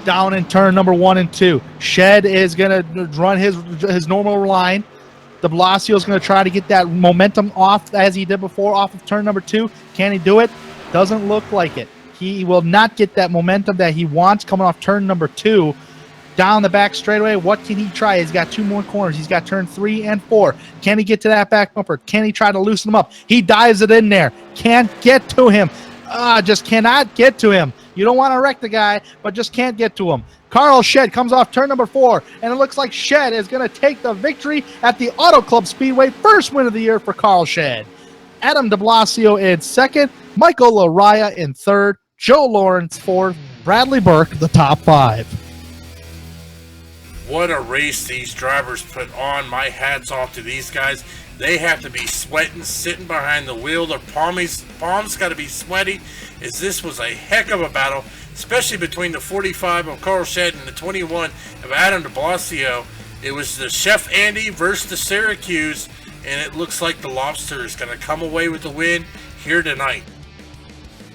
Down in turn number 1 and 2. Shed is going to run his normal line. De Blasio is going to try to get that momentum off as he did before off of turn number 2. Can he do it? Doesn't look like it. He will not get that momentum that he wants coming off turn number 2. Down the back straightaway, what can he try? He's got 2 more corners. He's got turn 3 and 4. Can he get to that back bumper? Can he try to loosen him up? He dives it in there. Can't get to him. Just cannot get to him. You don't want to wreck the guy, but just can't get to him. Carl Shed comes off turn number 4, and it looks like Shed is going to take the victory at the Auto Club Speedway. First win of the year for Carl Shed. Adam de Blasio in 2nd. Michael Lariah in 3rd. Joe Lawrence 4th. Bradley Burke, the top 5. What a race these drivers put on. My hat's off to these guys. They have to be sweating, sitting behind the wheel. Their palms got to be sweaty, as this was a heck of a battle, especially between the 45 of Carl Shed and the 21 of Adam de Blasio. It was the Chef Andy versus the Syracuse, and it looks like the Lobster is going to come away with the win here tonight.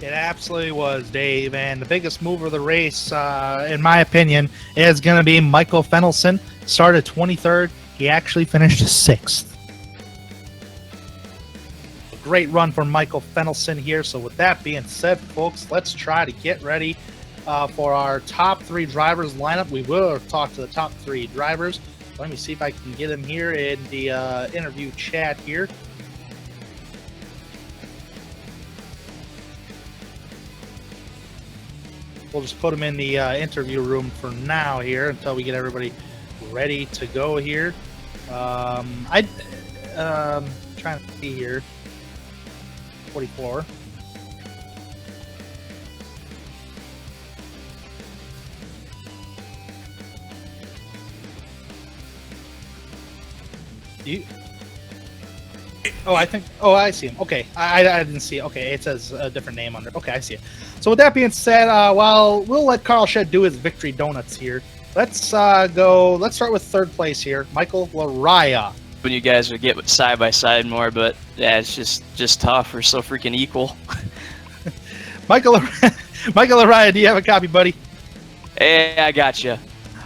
It absolutely was, Dave, and the biggest mover of the race, in my opinion, is going to be Michael Fennelson. Started 23rd. He actually finished 6th. A great run for Michael Fennelson here. So with that being said, folks, let's try to get ready for our top 3 drivers lineup. We will talk to the top 3 drivers. Let me see if I can get them here in the interview chat here. We'll just put them in the interview room for now here until we get everybody ready to go here. Trying to see here. 44. Oh, I think. Oh, I see him. Okay, I didn't see it. Okay, it says a different name under. Okay, I see it. So with that being said, well, we'll let Carl Shed do his victory donuts here. Let's go. Let's start with 3rd place here, Michael Lariah. When you guys would get side by side more, but yeah, it's just tough. We're so freaking equal. Michael Lariah, do you have a copy, buddy? Hey, I got you.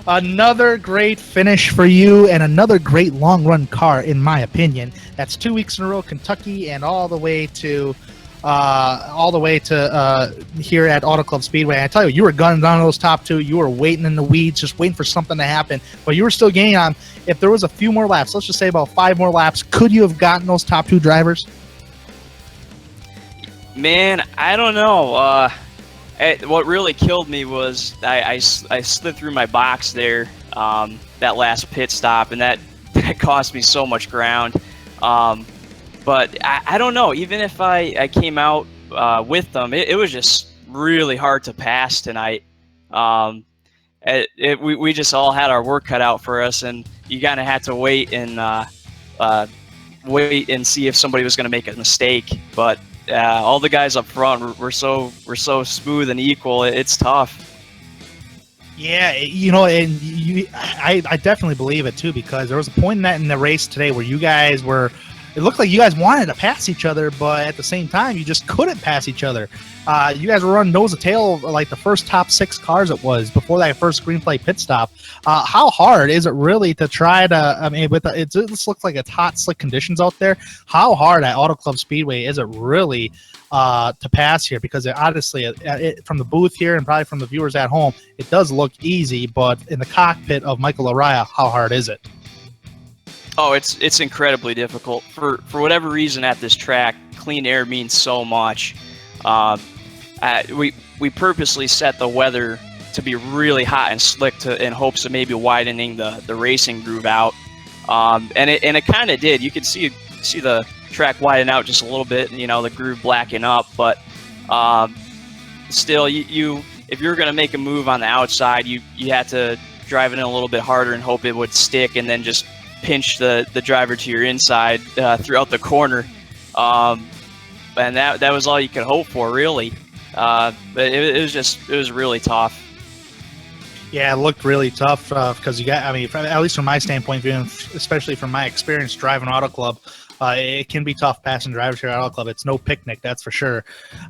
Another great finish for you, and another great long run car, in my opinion. That's 2 weeks in a row, Kentucky, and all the way to here at Auto Club Speedway. I tell you were gunning down those top 2. You were waiting in the weeds, just waiting for something to happen, but you were still gaining on. If there was a few more laps, let's just say about 5 more laps, could you have gotten those top 2 drivers? Man, I don't know. What really killed me was I slid through my box there, that last pit stop, and that cost me so much ground. But I don't know. Even if I came out with them, it was just really hard to pass tonight. We just all had our work cut out for us, and you kind of had to wait and see if somebody was going to make a mistake. But all the guys up front were so smooth and equal. It's tough. Yeah, you know, and I definitely believe it too, because there was a point in the race today where you guys were it looked like you guys wanted to pass each other, but at the same time, you just couldn't pass each other. You guys were running nose to tail like the first top 6 cars it was before that first green flag pit stop. How hard is it really to try to? I mean, it looks like it's hot, slick conditions out there. How hard at Auto Club Speedway is it really to pass here? Because honestly, from the booth here and probably from the viewers at home, it does look easy, but in the cockpit of Michael Araya, how hard is it? Oh, it's incredibly difficult. For whatever reason at this track, clean air means so much. We purposely set the weather to be really hot and slick in hopes of maybe widening the racing groove out. And it kind of did. You could see the track widen out just a little bit, and the groove blacken up. But still, if you're going to make a move on the outside, you had to drive it in a little bit harder and hope it would stick, and then just pinch the driver to your inside throughout the corner, and that was all you could hope for, really. But it was really tough. Yeah, it looked really tough because at least from my standpoint, especially from my experience driving Auto Club, it can be tough passing drivers here at Auto Club. It's no picnic, that's for sure.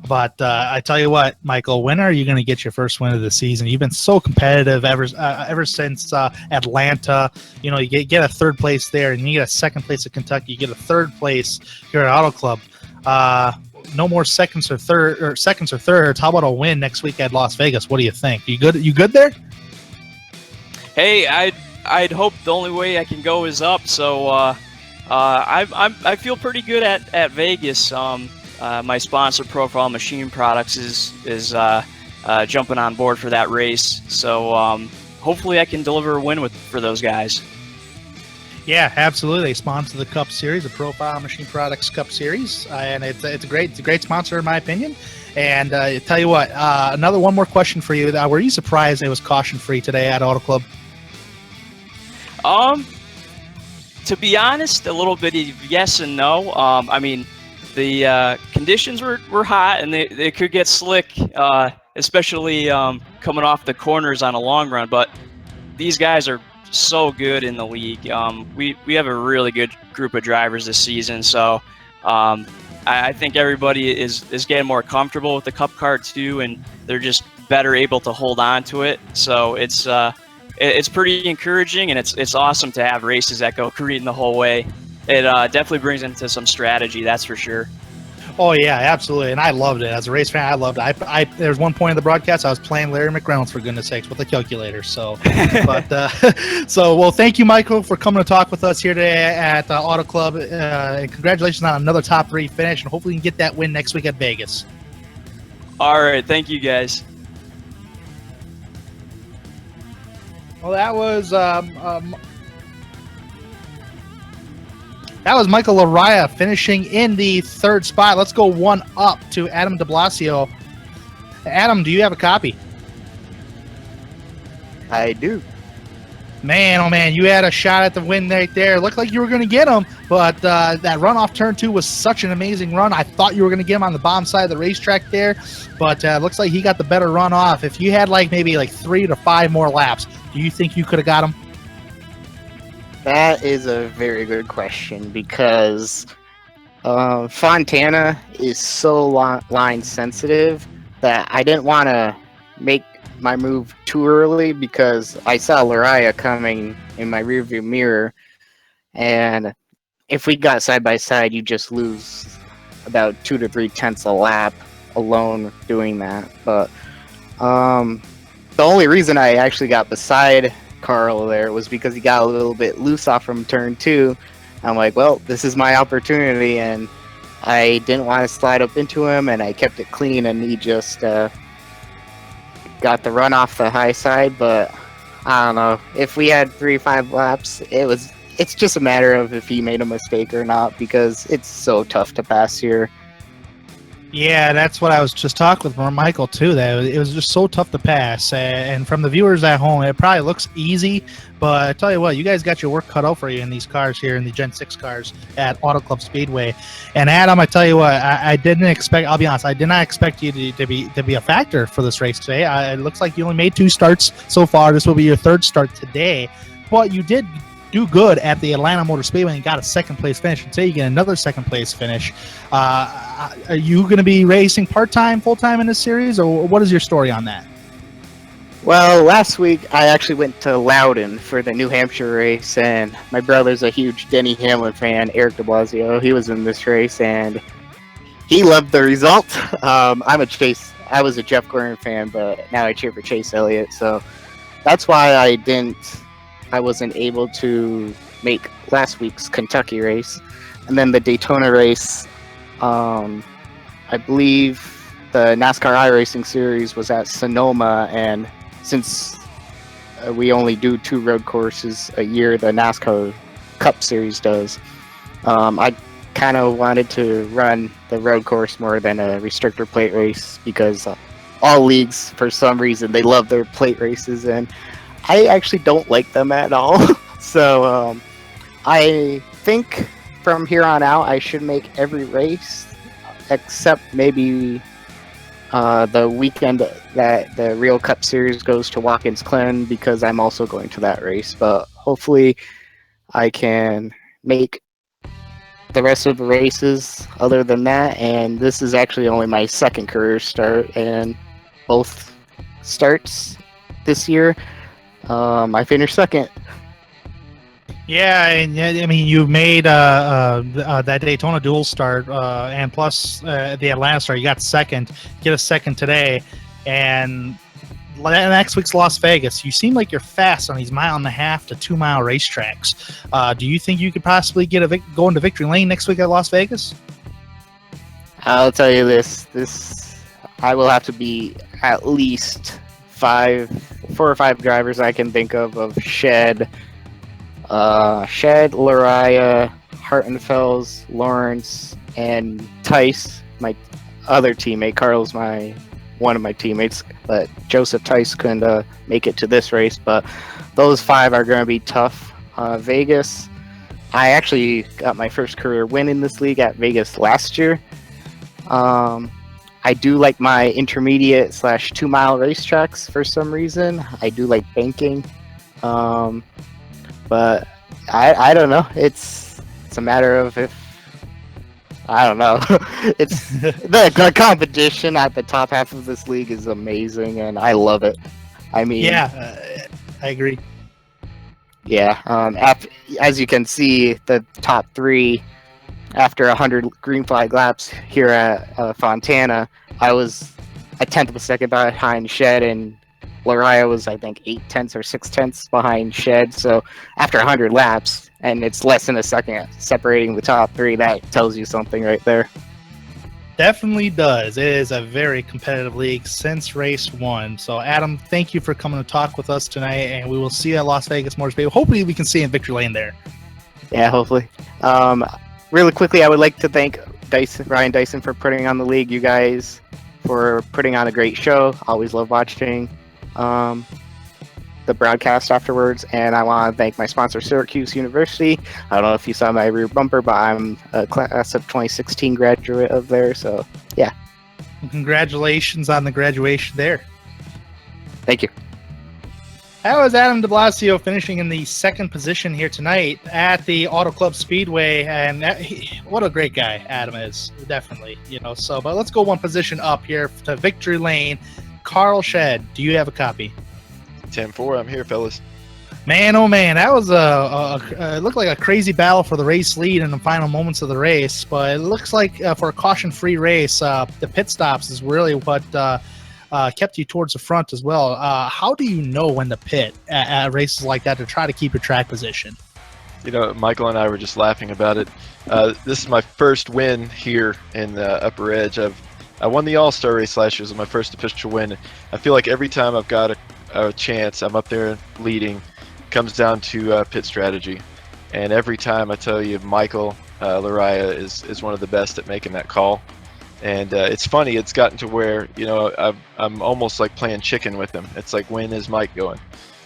But I tell you what, Michael, when are you going to get your first win of the season? You've been so competitive ever since Atlanta. You get a 3rd place there, and you get a 2nd place at Kentucky. You get a 3rd place here at Auto Club. No more seconds or thirds. How about a win next week at Las Vegas? What do you think? You good there? Hey, I'd hope the only way I can go is up. So. I feel pretty good at Vegas. My sponsor, Profile Machine Products, is jumping on board for that race. So hopefully I can deliver a win for those guys. Yeah, absolutely. They sponsor the Cup Series, the Profile Machine Products Cup Series, and it's a great sponsor in my opinion. And I tell you what, one more question for you. Were you surprised it was caution free today at Auto Club? To be honest, a little bit of yes and no. The conditions were hot, and they could get slick, especially coming off the corners on a long run. But these guys are so good in the league. We have a really good group of drivers this season, so I think everybody is getting more comfortable with the Cup car too, and they're just better able to hold on to it. So it's pretty encouraging, and it's awesome to have races that go green the whole way. It definitely brings into some strategy, that's for sure. Oh yeah, absolutely, and I loved it. As a race fan, I loved it. There was one point in the broadcast I was playing Larry McReynolds, for goodness sakes, with a calculator. So, well, thank you, Michael, for coming to talk with us here today at Auto Club. And congratulations on another top 3 finish, and hopefully you can get that win next week at Vegas. All right, thank you guys. Well, that was Michael Araya finishing in the 3rd spot. Let's go one up to Adam DeBlasio. Adam, do you have a copy? I do. Man, oh man, you had a shot at the win right there. Looked like you were going to get him, but that run off turn 2 was such an amazing run. I thought you were going to get him on the bottom side of the racetrack there, but looks like he got the better run off. If you had maybe 3 to 5 more laps, do you think you could have got him? That is a very good question, because Fontana is so line sensitive that I didn't want to make my move too early, because I saw Laraya coming in my rearview mirror, and if we got side by side, you just lose about 2 to 3 tenths a lap alone doing that. But the only reason I actually got beside Carl there was because he got a little bit loose off from turn 2. I'm like, well, this is my opportunity, and I didn't want to slide up into him, and I kept it clean, and he just got the run off the high side. But I don't know, if we had 3-5 laps, it's just a matter of if he made a mistake or not, because it's so tough to pass here. Yeah, that's what I was just talking with Michael too. That it was just so tough to pass, and from the viewers at home, it probably looks easy. But I tell you what, you guys got your work cut out for you in these cars here, in the Gen 6 cars at Auto Club Speedway. And Adam, I tell you what, I didn't expect. I'll be honest, I did not expect you to be a factor for this race today. It looks like you only made 2 starts so far. This will be your 3rd start today, but you did do good at the Atlanta Motor Speedway and got a second place finish. And say you get another second place finish. Are you going to be racing part-time, full-time in this series, or what is your story on that? Well, last week I actually went to Loudon for the New Hampshire race, and my brother's a huge Denny Hamlin fan, Eric de Blasio. He was in this race, and he loved the result. I was a Jeff Gordon fan, but now I cheer for Chase Elliott, so that's why I wasn't able to make last week's Kentucky race. And then the Daytona race, I believe the NASCAR iRacing series was at Sonoma, and since we only do 2 road courses a year, the NASCAR Cup Series does, I kind of wanted to run the road course more than a restrictor plate race, because all leagues, for some reason, they love their plate races, and I actually don't like them at all. So I think from here on out I should make every race except maybe the weekend that the Real Cup Series goes to Watkins Glen, because I'm also going to that race. But hopefully I can make the rest of the races other than that. And this is actually only my second career start, and both starts this year I finished second. Yeah, and I mean, you made that Daytona dual start, and plus the Atlanta start. You got second, get a second today, and next week's Las Vegas. You seem like you're fast on these 1.5 to 2 mile racetracks. Do you think you could possibly get go into victory lane next week at Las Vegas? I'll tell you this I will have to be at least 4 or 5 drivers I can think of Shed, Lariah, Hartenfels, Lawrence, and Tice. My other teammate, Carl's one of my teammates, but Joseph Tice couldn't make it to this race. But those 5 are going to be tough. Vegas, I actually got my first career win in this league at Vegas last year. I do like my intermediate / 2 mile racetracks for some reason. I do like banking. But I don't know. It's a matter of if I don't know. It's the competition at the top half of this league is amazing, and I love it. I mean, yeah, I agree. Yeah. As you can see, the top 3 after 100 green flag laps here at Fontana, I was a tenth of a second behind Shed, and Lariah was, I think, 0.8 or 0.6 behind Shed. So after 100 laps, and it's less than a second separating the top 3, that tells you something right there. Definitely does. It is a very competitive league since race 1. So, Adam, thank you for coming to talk with us tonight, and we will see you at Las Vegas Motor Speedway. Hopefully, we can see you in victory lane there. Yeah, hopefully. Really quickly, I would like to thank Ryan Dyson for putting on the league, you guys for putting on a great show. Always love watching the broadcast afterwards, and I want to thank my sponsor, Syracuse University. I don't know if you saw my rear bumper, but I'm a class of 2016 graduate of there, so yeah. Congratulations on the graduation there. Thank you. That was Adam de Blasio finishing in the 2nd position here tonight at the Auto Club Speedway, and what a great guy Adam is, definitely. So, but let's go one position up here to victory lane. Carl Shed, do you have a copy? 10-4, I'm here, fellas. Man, oh man, that was it looked like a crazy battle for the race lead in the final moments of the race, but it looks like for a caution-free race, the pit stops is really what kept you towards the front as well. How do you know when to pit at races like that to try to keep your track position? Michael and I were just laughing about it. This is my first win here in the Upper Edge. I won the All-Star race last year. It was my first official win. I feel like every time I've got a chance, I'm up there leading. It comes down to pit strategy. And every time, I tell you, Michael Lariah is one of the best at making that call. And it's funny, it's gotten to where, I'm almost like playing chicken with him. It's like, when is Mike going?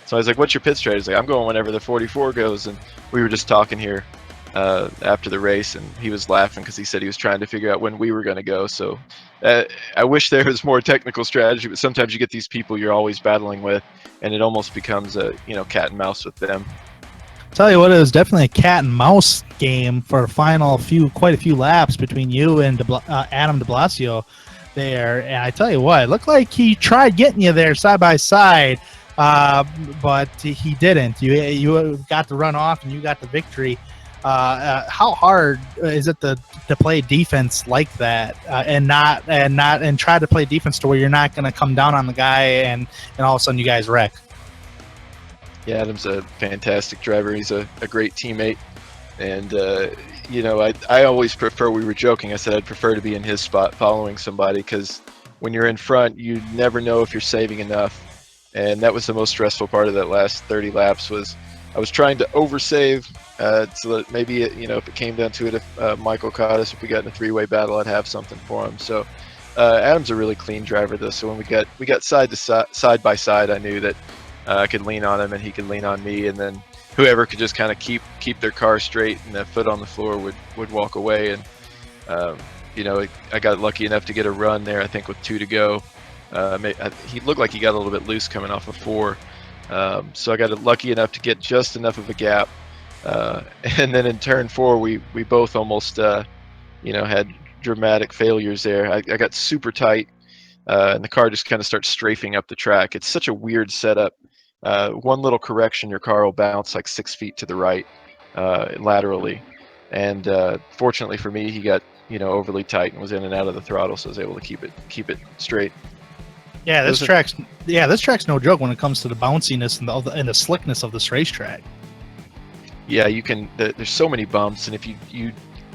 So I was like, what's your pit strategy? He's like, I'm going whenever the 44 goes. And we were just talking here after the race, and he was laughing because he said he was trying to figure out when we were going to go. So I wish there was more technical strategy, but sometimes you get these people you're always battling with, and it almost becomes a cat and mouse with them. Tell you what, it was definitely a cat and mouse game for quite a few laps between you and Adam de Blasio there. And I tell you what, it looked like he tried getting you there side by side, but he didn't. You got to run off and you got the victory. How hard is it to play defense like that, and try to play defense to where you're not going to come down on the guy and all of a sudden you guys wreck? Yeah, Adam's a fantastic driver. He's a great teammate. And, I always prefer, we were joking, I said I'd prefer to be in his spot following somebody, because when you're in front, you never know if you're saving enough. And that was the most stressful part of that last 30 laps was I was trying to oversave so that maybe, if it came down to it, if Michael caught us, if we got in a three-way battle, I'd have something for him. So Adam's a really clean driver, though. So when we got side by side, I knew that I could lean on him and he could lean on me, and then whoever could just kind of keep their car straight and their foot on the floor would walk away. And I got lucky enough to get a run there, I think, with 2 to go. He looked like he got a little bit loose coming off of 4, so I got lucky enough to get just enough of a gap, and then in turn 4 we both almost had dramatic failures there. I got super tight, and the car just kind of starts strafing up the track. It's such a weird setup. One little correction, your car will bounce like 6 feet to the right laterally, and fortunately for me, he got overly tight and was in and out of the throttle, so I was able to keep it straight. Yeah, this track's no joke when it comes to the bounciness and the slickness of this racetrack. Yeah, there's so many bumps, and if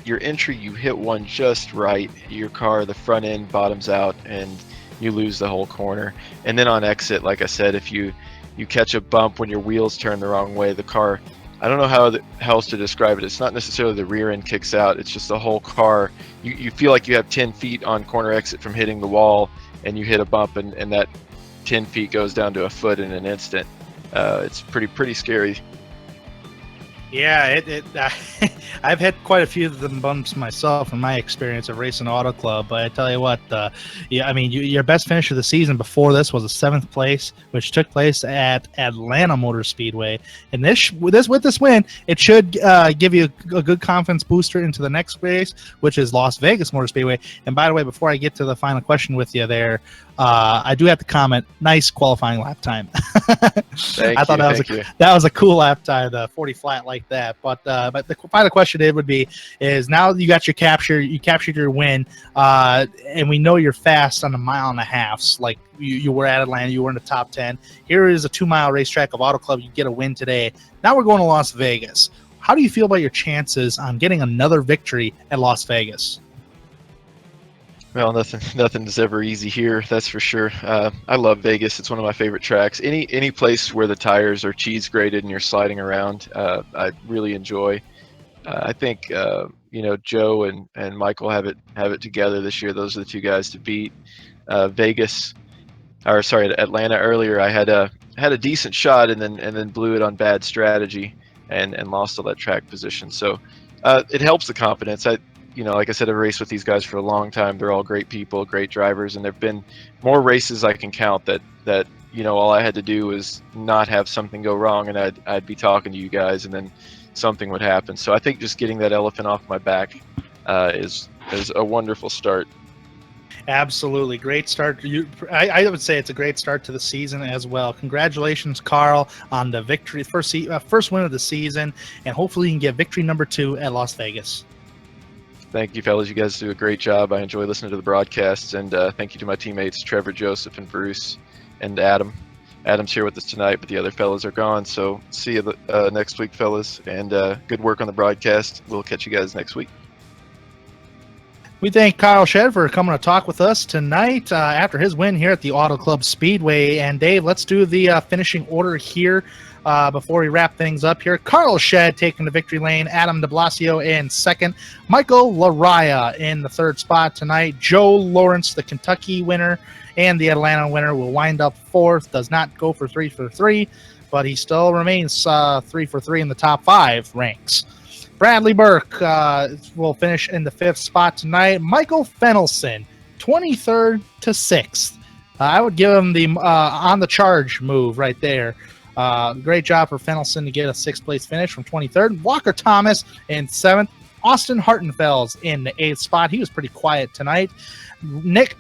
your entry, you hit one just right, your car, the front end bottoms out, and you lose the whole corner. And then on exit, like I said, if you catch a bump when your wheels turn the wrong way, the car, I don't know how else to describe it. It's not necessarily the rear end kicks out. It's just the whole car. You feel like you have 10 feet on corner exit from hitting the wall, and you hit a bump, and that 10 feet goes down to a foot in an instant. It's pretty scary. Yeah, I've had quite a few of them bumps myself in my experience of racing Auto Club. But I tell you what, your best finish of the season before this was a 7th place, which took place at Atlanta Motor Speedway. And with this win, it should give you a good confidence booster into the next race, which is Las Vegas Motor Speedway. And by the way, before I get to the final question with you there, I do have to comment. Nice qualifying lap time. I thought that was a cool lap time, the 40 flat like that. But the final question is now you got you captured your win, and we know you're fast on the 1.5 miles. Like you were at Atlanta, you were in the top 10. Here is a 2-mile racetrack of Auto Club. You get a win today. Now we're going to Las Vegas. How do you feel about your chances on getting another victory at Las Vegas? Well, nothing is ever easy here, that's for sure. I love Vegas. It's one of my favorite tracks. Any place where the tires are cheese grated and you're sliding around, I really enjoy. I think Joe and Michael have it together this year. Those are the two guys to beat. Atlanta earlier, I had a decent shot and then blew it on bad strategy and lost all that track position. So it helps the confidence. Like I said, I've raced with these guys for a long time. They're all great people, great drivers, and there've been more races I can count that all I had to do was not have something go wrong, and I'd be talking to you guys, and then something would happen. So I think just getting that elephant off my back is a wonderful start. Absolutely. Great start. I would say it's a great start to the season as well. Congratulations, Carl, on the victory, first win of the season, and hopefully you can get victory number 2 at Las Vegas. Thank you, fellas. You guys do a great job. I enjoy listening to the broadcasts, and thank you to my teammates, Trevor, Joseph, and Bruce, and Adam. Adam's here with us tonight, but the other fellas are gone, so see you next week, fellas, and good work on the broadcast. We'll catch you guys next week. We thank Kyle Shedd for coming to talk with us tonight after his win here at the Auto Club Speedway. And Dave, let's do the finishing order here before we wrap things up here. Carl Shedd taking the victory lane, Adam de Blasio in second, Michael Laraya in the third spot tonight, Joe Lawrence, the Kentucky winner, and the Atlanta winner will wind up fourth, does not go for 3 for 3, but he still remains 3 for 3 in the top 5 ranks. Bradley Burke will finish in the 5th spot tonight. Michael Fennelson, 23rd to 6th. I would give him the on the charge move right there. Great job for Fennelson to get a 6th place finish from 23rd. Walker Thomas in 7th. Austin Hartenfels in the 8th spot. He was pretty quiet tonight. Nick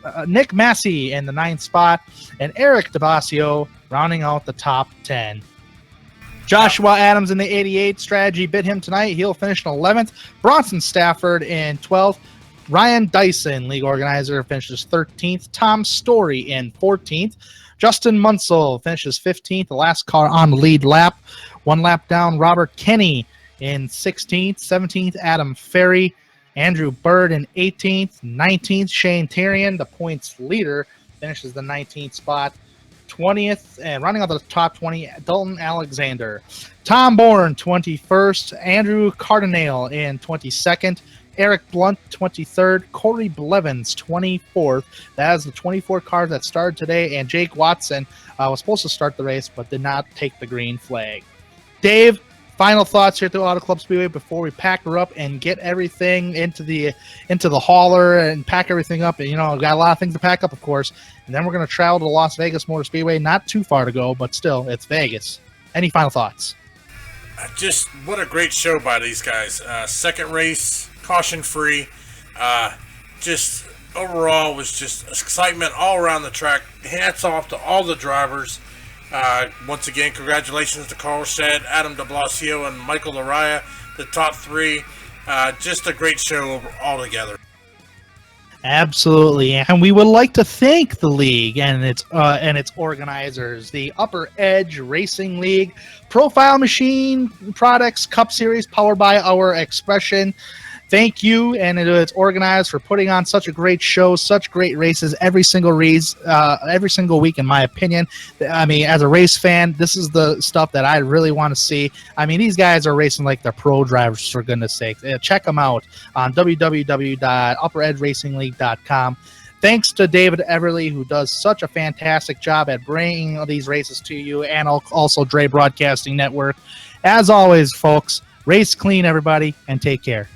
Massey in the 9th spot. And Eric DeBasio rounding out the top 10. Joshua Adams in the 88 strategy bit him tonight. He'll finish in 11th. Bronson Stafford in 12th. Ryan Dyson, league organizer, finishes 13th. Tom Story in 14th. Justin Munsell finishes 15th. The last car on the lead lap. 1 lap down, Robert Kenny in 16th. 17th, Adam Ferry. Andrew Bird in 18th. 19th, Shane Terrian, the points leader, finishes the 19th spot. 20th, and running out the top 20, Dalton Alexander. Tom Bourne, 21st. Andrew Cardinale in 22nd. Eric Blunt, 23rd. Corey Blevins, 24th. That is the 24 cars that started today, and Jake Watson was supposed to start the race but did not take the green flag. Dave, final thoughts here at the Auto Club Speedway before we pack her up and get everything into the hauler and pack everything up. And, got a lot of things to pack up, of course. And then we're going to travel to Las Vegas Motor Speedway. Not too far to go, but still, it's Vegas. Any final thoughts? Just what a great show by these guys. Second race, caution free. Just overall was just excitement all around the track. Hats off to all the drivers. Once again, congratulations to Carl Shedd, Adam de Blasio, and Michael Laraya, the top 3. Just a great show altogether. Absolutely, and we would like to thank the league and its organizers, the Upper Edge Racing League, Profile Machine Products Cup Series, powered by Our Expression. Thank you and its organizers for putting on such a great show, such great races every single week, in my opinion. I mean, as a race fan, this is the stuff that I really want to see. I mean, these guys are racing like they're pro drivers, for goodness sake. Check them out on www.upperedgeracingle.com. Thanks to David Everly, who does such a fantastic job at bringing these races to you, and also Dre Broadcasting Network. As always, folks, race clean, everybody, and take care.